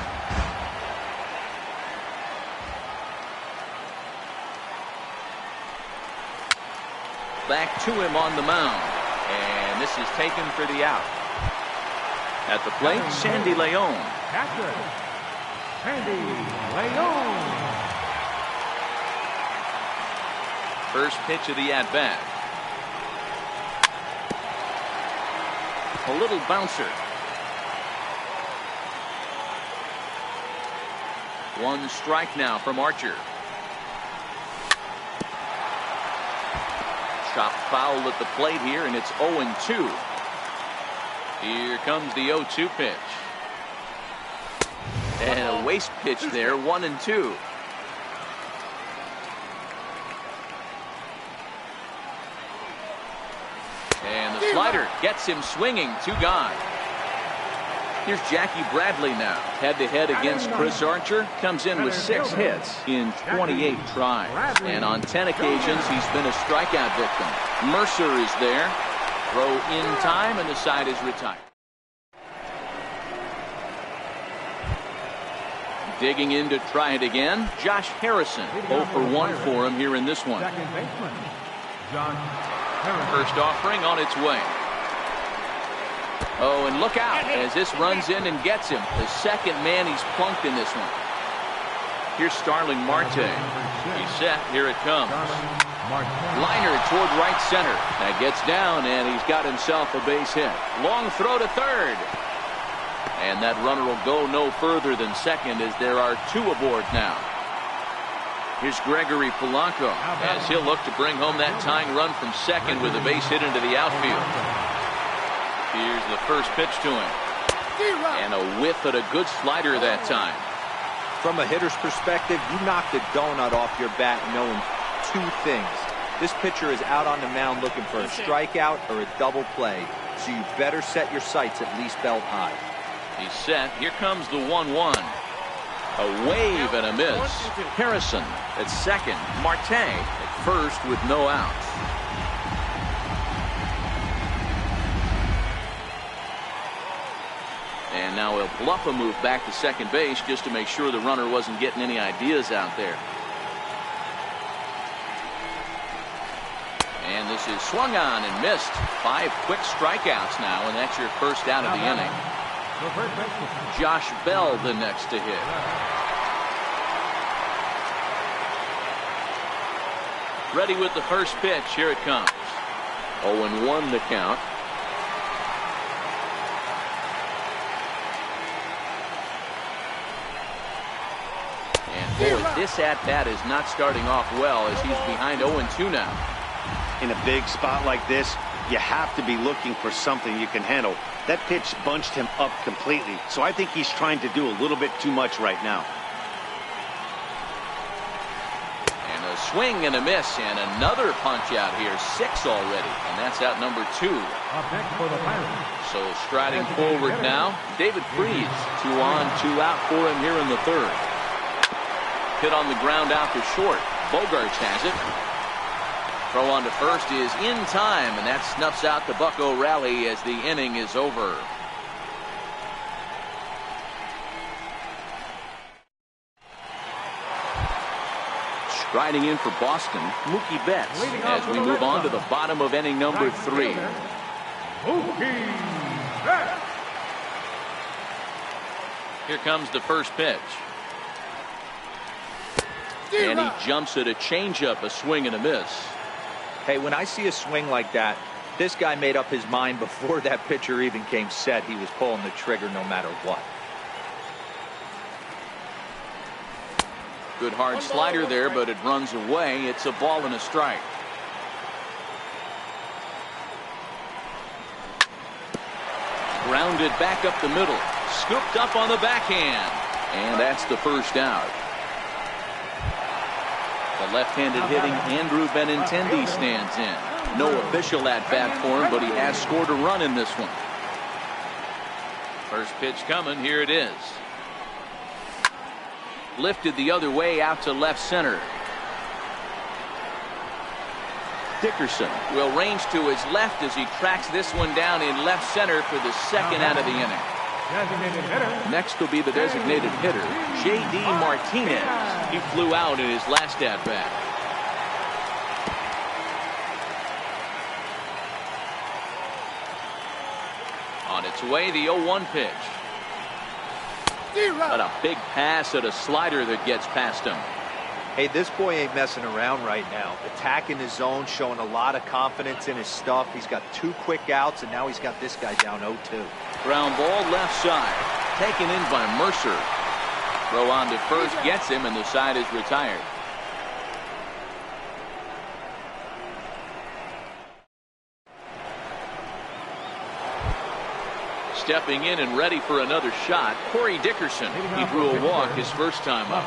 Back to him on the mound. And this is taken for the out. At the plate, Sandy Leon. Catcher, Sandy Leon. First pitch of the at-bat. A little bouncer. One strike now from Archer. Chopped foul at the plate here, and it's 0-2. Here comes the 0-2 pitch. And a waste pitch there, 1-2. And the slider gets him swinging, 2 gone. Here's Jackie Bradley now, head-to-head against Chris Archer. Comes in with 6 hits in 28 tries. And on 10 occasions, he's been a strikeout victim. Mercer is there. Throw in time, and the side is retired. Digging in to try it again, Josh Harrison. 0 for 1 for him here in this one. Second baseman, Josh Harrison. First offering on its way. Oh, and look out as this runs in and gets him. The second man he's plunked in this one. Here's Starling Marte. He's set. Here it comes. Liner toward right center. That gets down, and he's got himself a base hit. Long throw to third. And that runner will go no further than second as there are 2 aboard now. Here's Gregory Polanco as he'll look to bring home that tying run from second with a base hit into the outfield. Here's the first pitch to him. And a whiff at a good slider that time. From a hitter's perspective, you knocked the donut off your bat knowing 2 things. This pitcher is out on the mound looking for a strikeout or a double play, so you better set your sights at least belt high. He's set. Here comes the 1-1. A wave and a miss. Harrison at second. Marte at first with no outs. And now he'll bluff a move back to second base just to make sure the runner wasn't getting any ideas out there. And this is swung on and missed. 5 quick strikeouts now, and that's your first out of the inning. Josh Bell the next to hit. Ready with the first pitch. Here it comes. 0-1 the count. And boy, this at-bat is not starting off well as he's behind 0-2 now. In a big spot like this, you have to be looking for something you can handle. That pitch bunched him up completely, so I think he's trying to do a little bit too much right now. And a Swing and a miss, and another punch out here. 6 already, and that's out number 2. Up next for the Pirates. So striding forward now, David Freese. 2 on, 2 out for him here in the 3rd. Hit on the ground out to short. Bogarts has it. Throw on to first is in time, and that snuffs out the Bucco rally as the inning is over. Striding in for Boston, Mookie Betts, as we move on to the bottom of inning number 3. Mookie Betts. Here comes the first pitch. And he jumps at a changeup, a swing and a miss. Hey, when I see a swing like that, this guy made up his mind before that pitcher even came set. He was pulling the trigger no matter what. Good hard slider there, but it runs away. It's a ball and a strike. Grounded back up the middle. Scooped up on the backhand. And that's the first out. The left-handed hitting Andrew Benintendi stands in. No official at-bat for him, but he has scored a run in this one. First pitch coming. Here it is. Lifted the other way out to left center. Dickerson will range to his left as he tracks this one down in left center for the second out of the inning. Designated hitter. Next will be the designated hitter, J.D. Martinez. He flew out in his last at-bat. On its way, the 0-1 pitch. But a big pass at a slider that gets past him. Hey, this boy ain't messing around right now. Attacking his zone, showing a lot of confidence in his stuff. He's got 2 quick outs, and now he's got this guy down 0-2. Ground ball left side. Taken in by Mercer. Throw on to first gets him, and the side is retired. Stepping in and ready for another shot, Corey Dickerson. He drew a walk his first time up.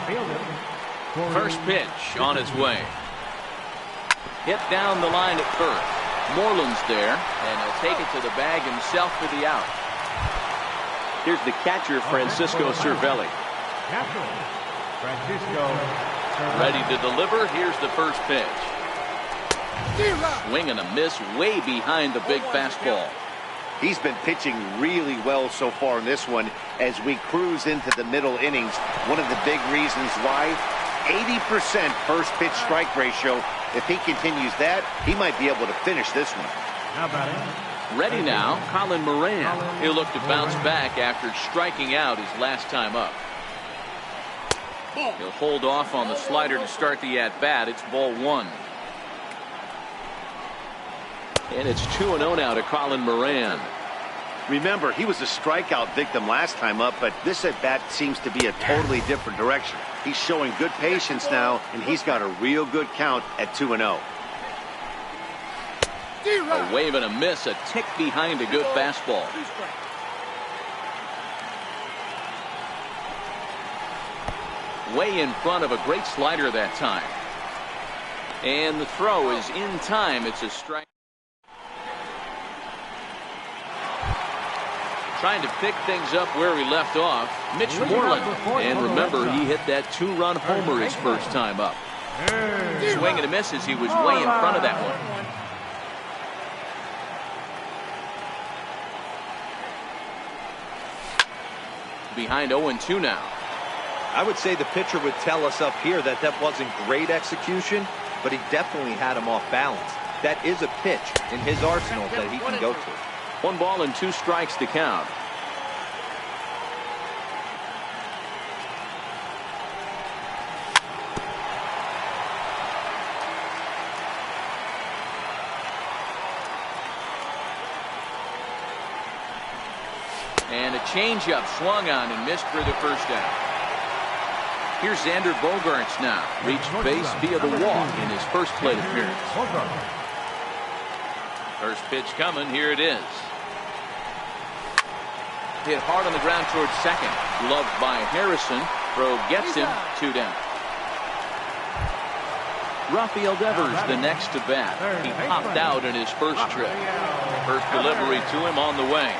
First pitch on its way. Hit down the line at first. Moreland's there, and he'll take it to the bag himself for the out. Here's the catcher, Francisco Cervelli. Ready to deliver. Here's the first pitch. Swing and a miss way behind the big fastball. He's been pitching really well so far in this one as we cruise into the middle innings. One of the big reasons why, 80% first pitch strike ratio. If he continues that, he might be able to finish this one. Ready now, Colin Moran. He'll look to bounce back after striking out his last time up. He'll hold off on the slider to start the at-bat. It's ball 1. And it's 2-0 now to Colin Moran. Remember, he was a strikeout victim last time up, but this at-bat seems to be a totally different direction. He's showing good patience now, and he's got a real good count at 2-0. A wave and a miss, a tick behind a good fastball. Way in front of a great slider that time. And the throw is in time. It's a strike. Trying to pick things up where he left off, Mitch Moreland. And remember, he hit that 2-run homer his first time up. Swing and a miss as he was way in front of that one. Behind 0-2 now. I would say the pitcher would tell us up here that that wasn't great execution, but he definitely had him off balance. That is a pitch in his arsenal that he can go to. 1 ball and 2 strikes to count. And a changeup swung on and missed for the first out. Here's Xander Bogaerts now. Reached base via the walk in his first plate appearance. First pitch coming. Here it is. Hit hard on the ground towards second. Gloved by Harrison. Throw gets him. 2 down. Rafael Devers the next to bat. He popped out in his first trip. First delivery to him on the way.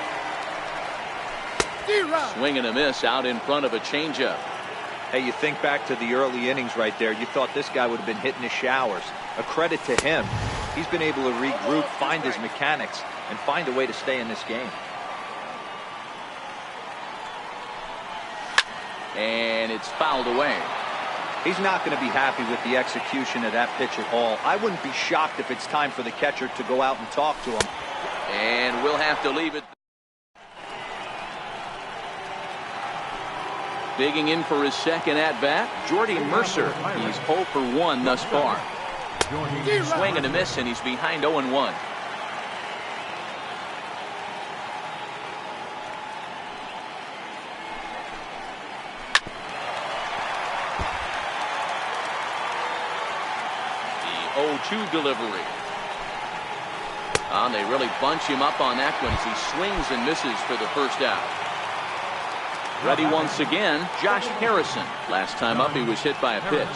Swing and a miss out in front of a changeup. Hey, you think back to the early innings right there. You thought this guy would have been hitting his showers. A credit to him. He's been able to regroup, find his mechanics, and find a way to stay in this game. And it's fouled away. He's not going to be happy with the execution of that pitch at all. I wouldn't be shocked if it's time for the catcher to go out and talk to him. And we'll have to leave it. Digging in for his second at-bat, Jordy Mercer. He's 0 for 1 thus far. Swing and a miss, and he's behind 0-1. The 0-2 delivery. They really bunch him up on that one as he swings and misses for the first out. Ready once again, Josh Harrison. Last time up, he was hit by a pitch.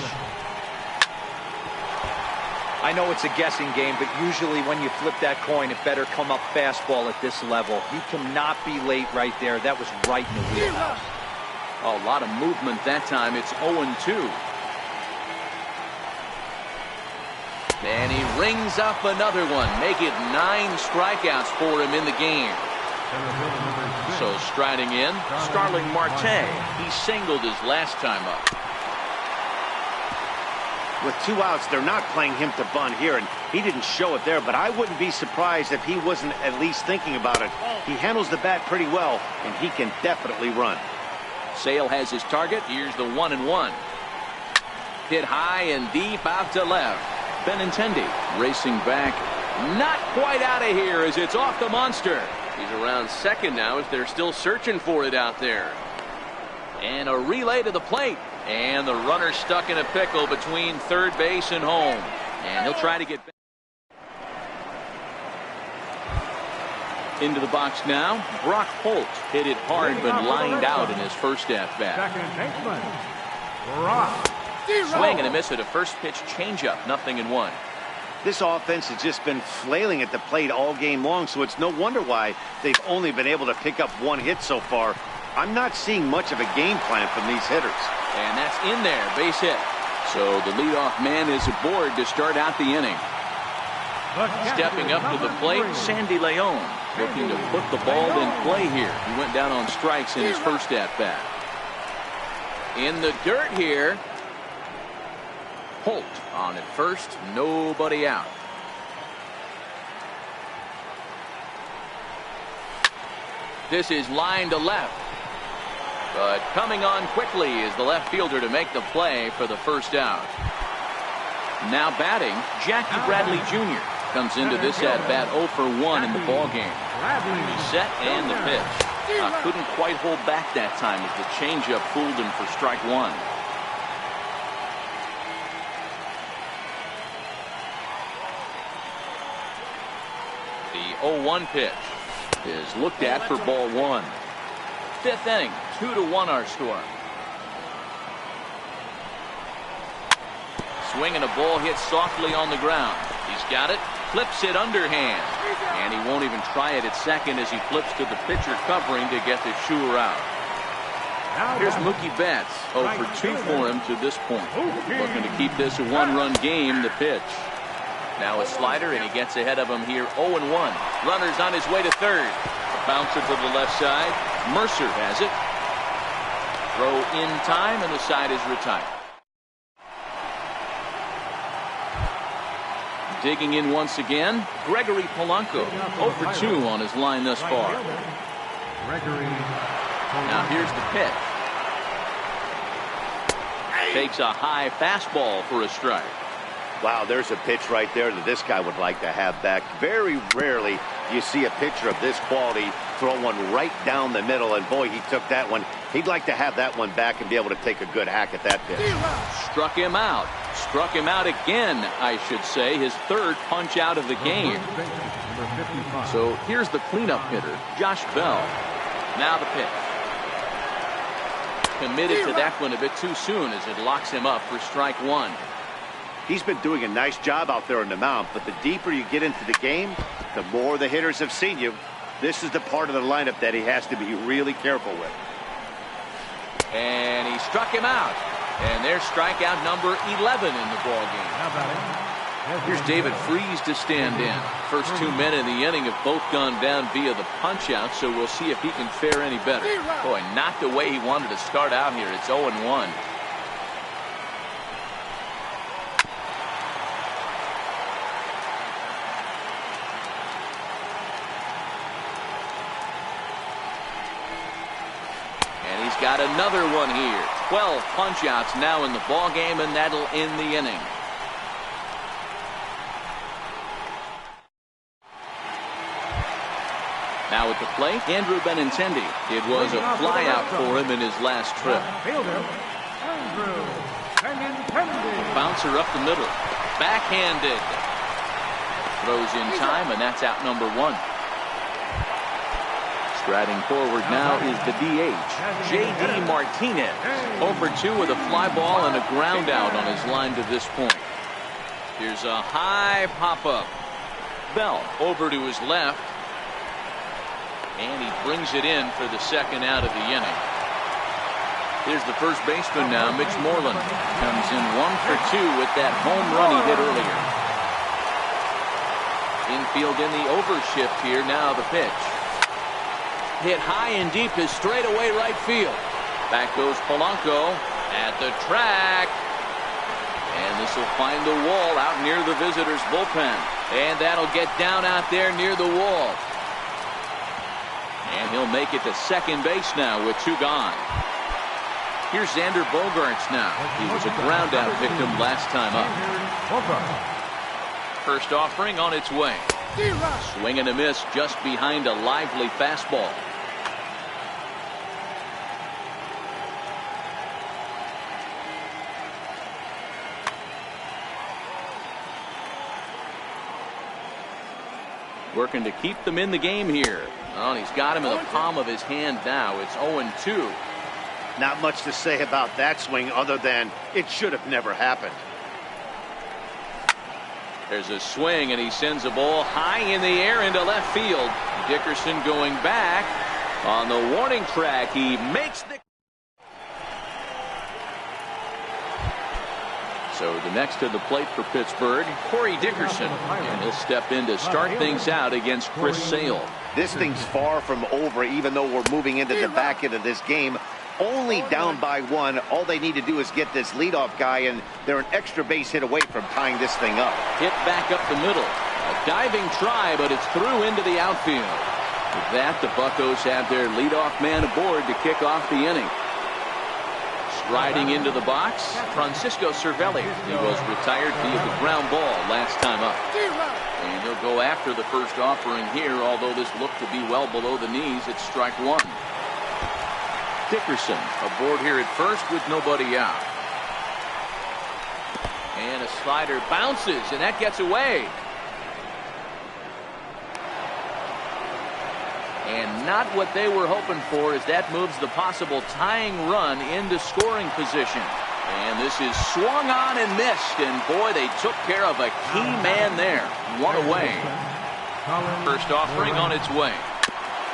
I know it's a guessing game, but usually when you flip that coin, it better come up fastball at this level. You cannot be late right there. That was right in the wheelhouse. A lot of movement that time. It's 0-2. And he rings up another one. Make it 9 strikeouts for him in the game. So striding in, Starling Marte. He singled his last time up. With 2 outs, they're not playing him to bunt here, and he didn't show it there, but I wouldn't be surprised if he wasn't at least thinking about it. He handles the bat pretty well, and he can definitely run. Sale has his target. Here's the 1-1. Hit high and deep out to left. Benintendi racing back. Not quite out of here as it's off the monster. He's around second now as they're still searching for it out there. And a relay to the plate. And the runner stuck in a pickle between third base and home. And he'll try to get back. Into the box now. Brock Holt hit it hard but lined out in his first at-bat. Swing and a miss at a first pitch changeup. 0-1. This offense has just been flailing at the plate all game long, so it's no wonder why they've only been able to pick up 1 hit so far. I'm not seeing much of a game plan from these hitters. And that's in there, base hit. So the leadoff man is aboard to start out the inning. Stepping up to the plate, Sandy Leon, looking to put the ball in play here. He went down on strikes in his first at-bat. In the dirt here. Holt on at first, nobody out. This is line to left. But coming on quickly is the left fielder to make the play for the first out. Now batting, Jackie Bradley Jr. comes into this at-bat 0 for 1 in the ballgame. Set and the pitch. Couldn't quite hold back that time as the changeup fooled him for strike 1. The 0-1 pitch is looked at for ball 1. 5th inning, 2-1 our score. Swing and a ball hit softly on the ground. He's got it, flips it underhand. And he won't even try it at second as he flips to the pitcher covering to get the shooter out. Here's Mookie Betts, 0 for 2 for him to this point. Looking to keep this a 1-run game, the pitch. Now a slider, and he gets ahead of him here, 0-1. Runner's on his way to third. A bouncer to the left side. Mercer has it. Throw in time, and the side is retired. Digging in once again, Gregory Polanco, 0 for 2 on his line thus far. Now here's the pitch. Takes a high fastball for a strike. Wow, there's a pitch right there that this guy would like to have back. Very rarely you see a pitcher of this quality throw one right down the middle, and boy, he took that one. He'd like to have that one back and be able to take a good hack at that pitch. Struck him out. Struck him out again, I should say. His third punch out of the game. So here's the cleanup hitter, Josh Bell. Now the pitch. Committed to that one a bit too soon as it locks him up for strike 1. He's been doing a nice job out there on the mound, but the deeper you get into the game, the more the hitters have seen you. This is the part of the lineup that he has to be really careful with. And he struck him out. And there's strikeout number 11 in the ballgame. Here's David Freese to stand in. First 2 men in the inning have both gone down via the punch-out, so we'll see if he can fare any better. Boy, not the way he wanted to start out here. It's 0-1. And he's got another one here. 12 punch-outs now in the ballgame, and that'll end the inning. Now at the plate, Andrew Benintendi. It was a flyout for him in his last trip. Bouncer up the middle. Backhanded. Throws in time, and that's out number 1. Striding forward now is the DH, J.D. Martinez. 0 for 2 with a fly ball and a ground out on his line to this point. Here's a high pop-up. Bell over to his left. And he brings it in for the second out of the inning. Here's the first baseman now, Mitch Moreland. Comes in 1 for 2 with that home run he hit earlier. Infield in the overshift here. Now the pitch. Hit high and deep is straightaway right field. Back goes Polanco at the track. And this will find the wall out near the visitors' bullpen. And that'll get down out there near the wall. And he'll make it to second base now with 2 gone. Here's Xander Bogaerts now. He was a ground out victim last time up. First offering on its way. Swing and a miss just behind a lively fastball. Working to keep them in the game here. Oh, and he's got him in the palm of his hand now. It's 0-2. Not much to say about that swing other than it should have never happened. There's a swing, and he sends a ball high in the air into left field. Dickerson going back on the warning track. He makes the... So the next to the plate for Pittsburgh, Corey Dickerson. And he'll step in to start things out against Chris Sale. This thing's far from over, even though we're moving into the back end of this game. Only down by 1. All they need to do is get this leadoff guy, and they're an extra base hit away from tying this thing up. Hit back up the middle. A diving try, but it's through into the outfield. With that, the Buccos have their leadoff man aboard to kick off the inning. Striding into the box, Francisco Cervelli. He was retired via the ground ball last time up. And he'll go after the first offering here, although this looked to be well below the knees. It's strike 1. Dickerson aboard here at first with nobody out. And a slider bounces, and that gets away. And not what they were hoping for, as that moves the possible tying run into scoring position. And this is swung on and missed, and boy, they took care of a key man there. 1 away. First offering on its way.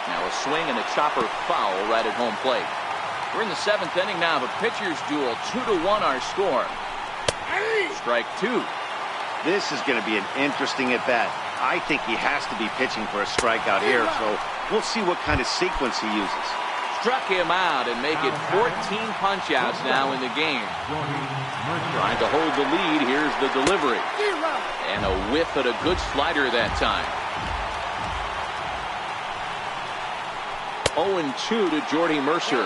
Now a swing and a chopper foul right at home plate. We're in the 7th inning now of a pitcher's duel. 2-1 our score. Strike 2. This is going to be an interesting at bat. I think he has to be pitching for a strikeout here, so we'll see what kind of sequence he uses. Struck him out and make it 14 punch-outs now in the game. Trying to hold the lead. Here's the delivery. And a whiff at a good slider that time. 0-2 to Jordy Mercer.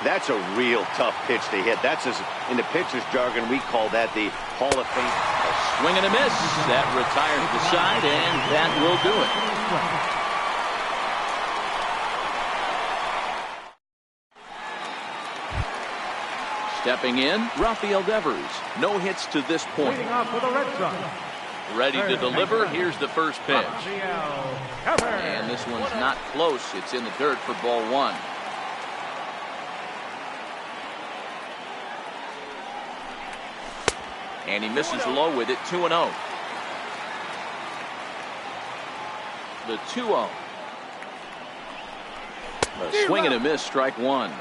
That's a real tough pitch to hit. That's, as in the pitcher's jargon, we call that the Hall of Fame. A swing and a miss. That retires the side, and that will do it. Stepping in, Rafael Devers. No hits to this point. Ready to deliver. Here's the first pitch. And this one's not close. It's in the dirt for ball 1. And he misses low with it. 2-0. The 2-0. A swing and a miss, strike one.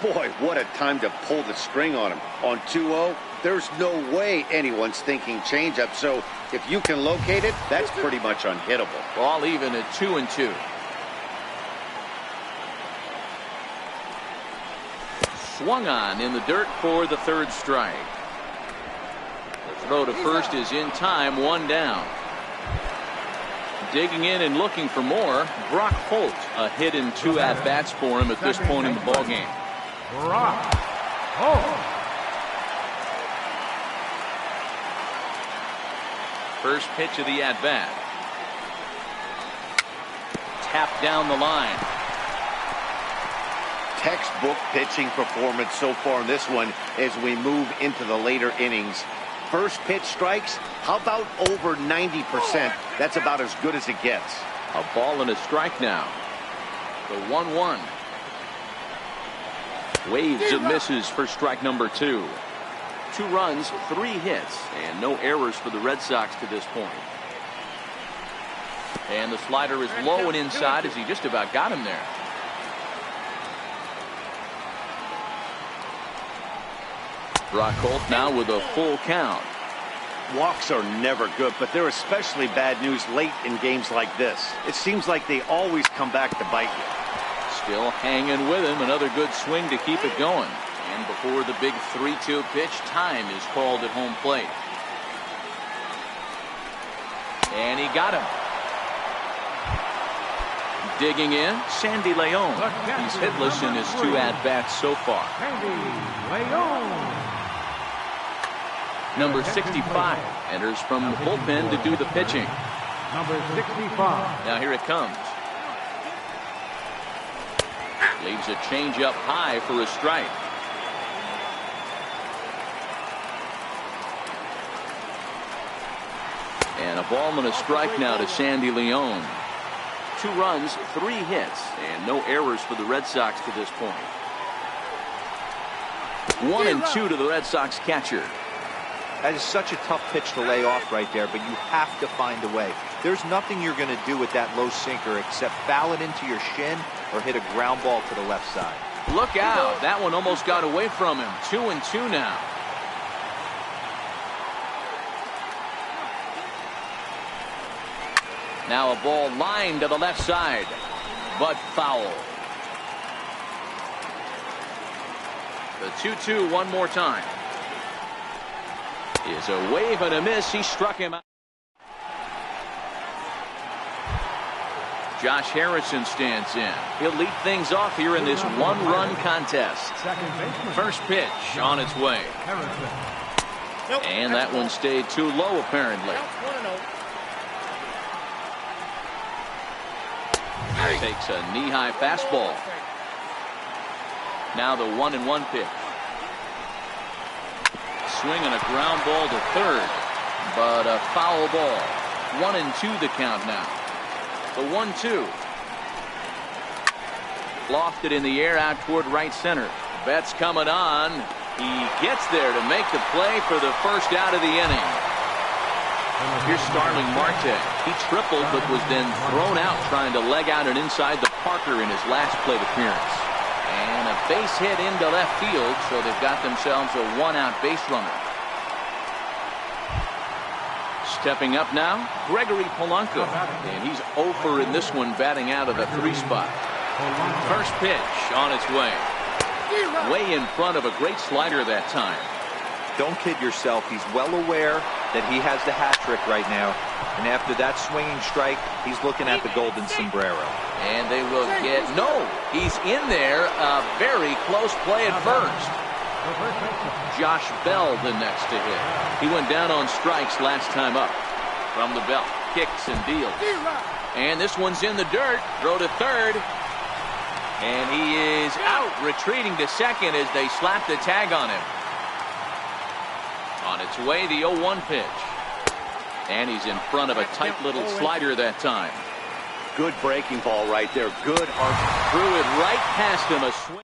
Boy, what a time to pull the string on him. On 2-0, there's no way anyone's thinking changeup. So if you can locate it, that's pretty much unhittable. Ball even at 2-2. Swung on in the dirt for the third strike. The throw to first is in time, one down. Digging in and looking for more, Brock Holt. A hit and 2 at-bats for him at this point in the ballgame. Brock Holt. First pitch of the at-bat. Tapped down the line. Textbook pitching performance so far in this one as we move into the later innings. First pitch strikes, how about over 90%? That's about as good as it gets. A ball and a strike now. The 1-1. Waves and misses for strike number 2. 2 runs, 3 hits, and no errors for the Red Sox to this point. And the slider is low and inside as he just about got him there. Brock Holt now with a full count. Walks are never good, but they're especially bad news late in games like this. It seems like they always come back to bite you. Still hanging with him. Another good swing to keep it going. And before the big 3-2 pitch, time is called at home plate. And he got him. Digging in, Sandy Leon. He's hitless in his 2 at-bats so far. Sandy Leon. Number 65 enters from the bullpen to do the pitching. Number 65. Now here it comes. Leaves a changeup high for a strike. And a ball and a strike now to Sandy Leon. 2 runs, 3 hits, and no errors for the Red Sox to this point. 1-2 to the Red Sox catcher. That is such a tough pitch to lay off right there, but you have to find a way. There's nothing you're going to do with that low sinker except foul it into your shin or hit a ground ball to the left side. Look out. That one almost got away from him. 2-2 now. Now a ball lined to the left side, but foul. The 2-2 one more time. Is a wave and a miss. He struck him out. Josh Harrison stands in. He'll lead things off here in this 1-run contest. First pitch on its way. And that one stayed too low apparently. Takes a knee-high fastball. Now the 1-1 pitch. Swing and a ground ball to third, but a foul ball. 1-2 the count now. The 1-2. Lofted in the air out toward right center. Betts coming on. He gets there to make the play for the first out of the inning. Here's Starling Marte. He tripled but was then thrown out trying to leg out and inside the Parker in his last plate appearance. And a base hit into left field, so they've got themselves a 1-out base runner. Stepping up now, Gregory Polanco. And he's 0 in this one, batting out of the 3 spot. First pitch on its way. Way in front of a great slider that time. Don't kid yourself. He's well aware that he has the hat trick right now. And after that swinging strike, he's looking at the golden sombrero. And they will get, no, he's in there. A very close play at first. Josh Bell the next to hit. He went down on strikes last time up. From the belt, kicks and deals. And this one's in the dirt. Throw to third. And he is out, retreating to second as they slap the tag on him. On its way, the 0-1 pitch. And he's in front of a tight little slider that time. Good breaking ball right there. Good arc. Threw it right past him. A swing.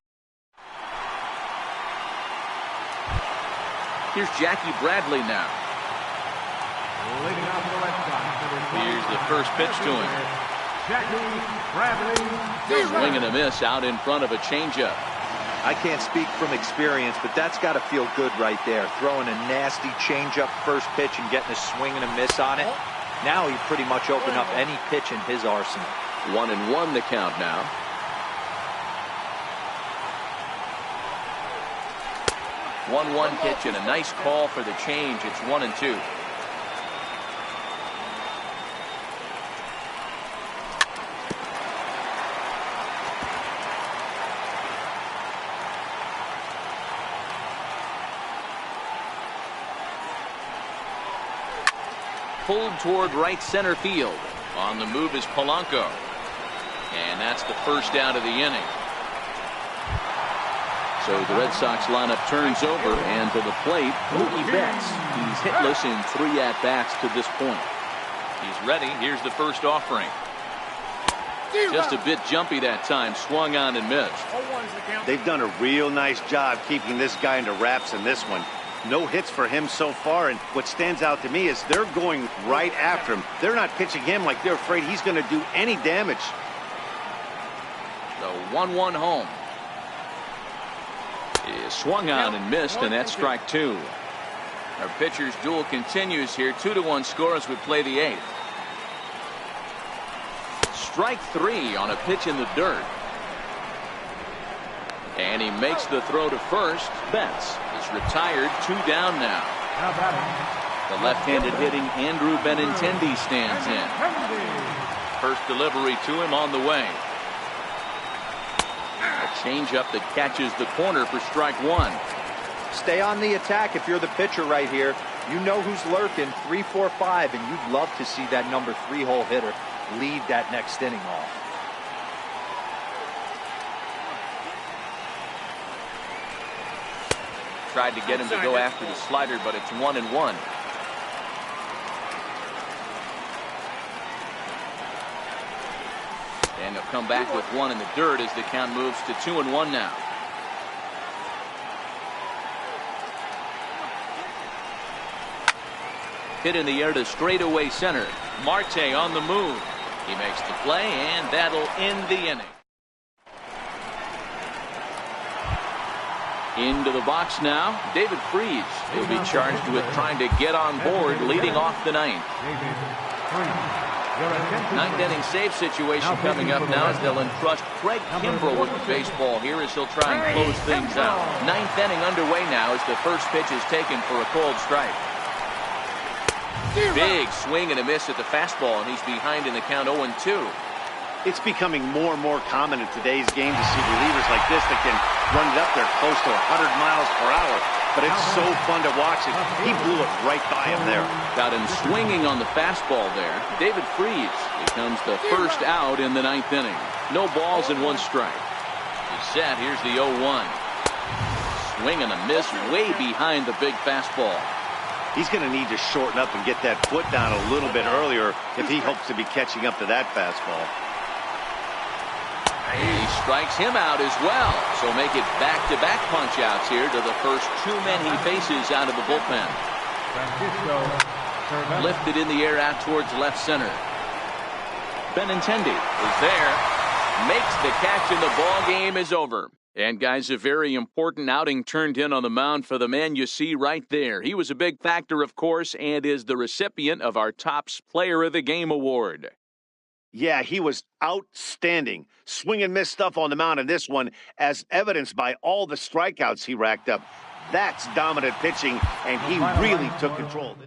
Here's Jackie Bradley now. Leading off the Red Sox. Here's the first pitch to him. Jackie Bradley. Swing and a miss out in front of a changeup. I can't speak from experience, but that's got to feel good right there. Throwing a nasty changeup first pitch and getting a swing and a miss on it. Now he pretty much opened up any pitch in his arsenal. 1-1 the count now. One pitch and a nice call for the change. It's 1-2. Pulled toward right center field. On the move is Polanco. And that's the first out of the inning. So the Red Sox lineup turns over, and to the plate, Mookie Betts. He's hitless in 3 at-bats to this point. He's ready. Here's the first offering. Just a bit jumpy that time. Swung on and missed. They've done a real nice job keeping this guy into wraps in this one. No hits for him so far, and what stands out to me is they're going right after him. They're not pitching him like they're afraid he's going to do any damage. The 1-1 home. Is swung on and missed, and that's strike 2. Our pitcher's duel continues here. 2-1 score as we play the 8th. Strike 3 on a pitch in the dirt. And he makes the throw to first. Betts is retired. 2 down now. The left-handed hitting Andrew Benintendi stands in. First delivery to him on the way. A changeup that catches the corner for strike 1. Stay on the attack if you're the pitcher right here. You know who's lurking, 3, 4, 5, and you'd love to see that number 3-hole hitter lead that next inning off. Tried to get him to go after the slider, but it's 1-1. And he'll come back with 1 in the dirt as the count moves to 2-1 now. Hit in the air to straightaway center. Marte on the move. He makes the play, and that'll end the inning. Into the box now, David Freese. He'll be charged with trying to get on board, leading off the 9th. 9th inning save situation coming up now as they'll entrust Craig Kimbrell with the baseball here as he'll try and close things out. 9th inning underway now as the first pitch is taken for a cold strike. Big swing and a miss at the fastball, and he's behind in the count 0-2. It's becoming more and more common in today's game to see relievers like this that can run it up there close to 100 miles per hour. But it's so fun to watch it. He blew it right by him there. Got him swinging on the fastball there. David Freese becomes the first out in the 9th inning. No balls and 1 strike. He's set. Here's the 0-1. Swing and a miss way behind the big fastball. He's going to need to shorten up and get that foot down a little bit earlier if he hopes to be catching up to that fastball. He strikes him out as well. So make it back-to-back punch-outs here to the first 2 men he faces out of the bullpen. Lifted in the air out towards left center. Benintendi is there. Makes the catch, and the ball game is over. And guys, a very important outing turned in on the mound for the man you see right there. He was a big factor, of course, and is the recipient of our Topps Player of the Game award. Yeah, he was outstanding. Swing and miss stuff on the mound in this one, as evidenced by all the strikeouts he racked up. That's dominant pitching, and he really took control.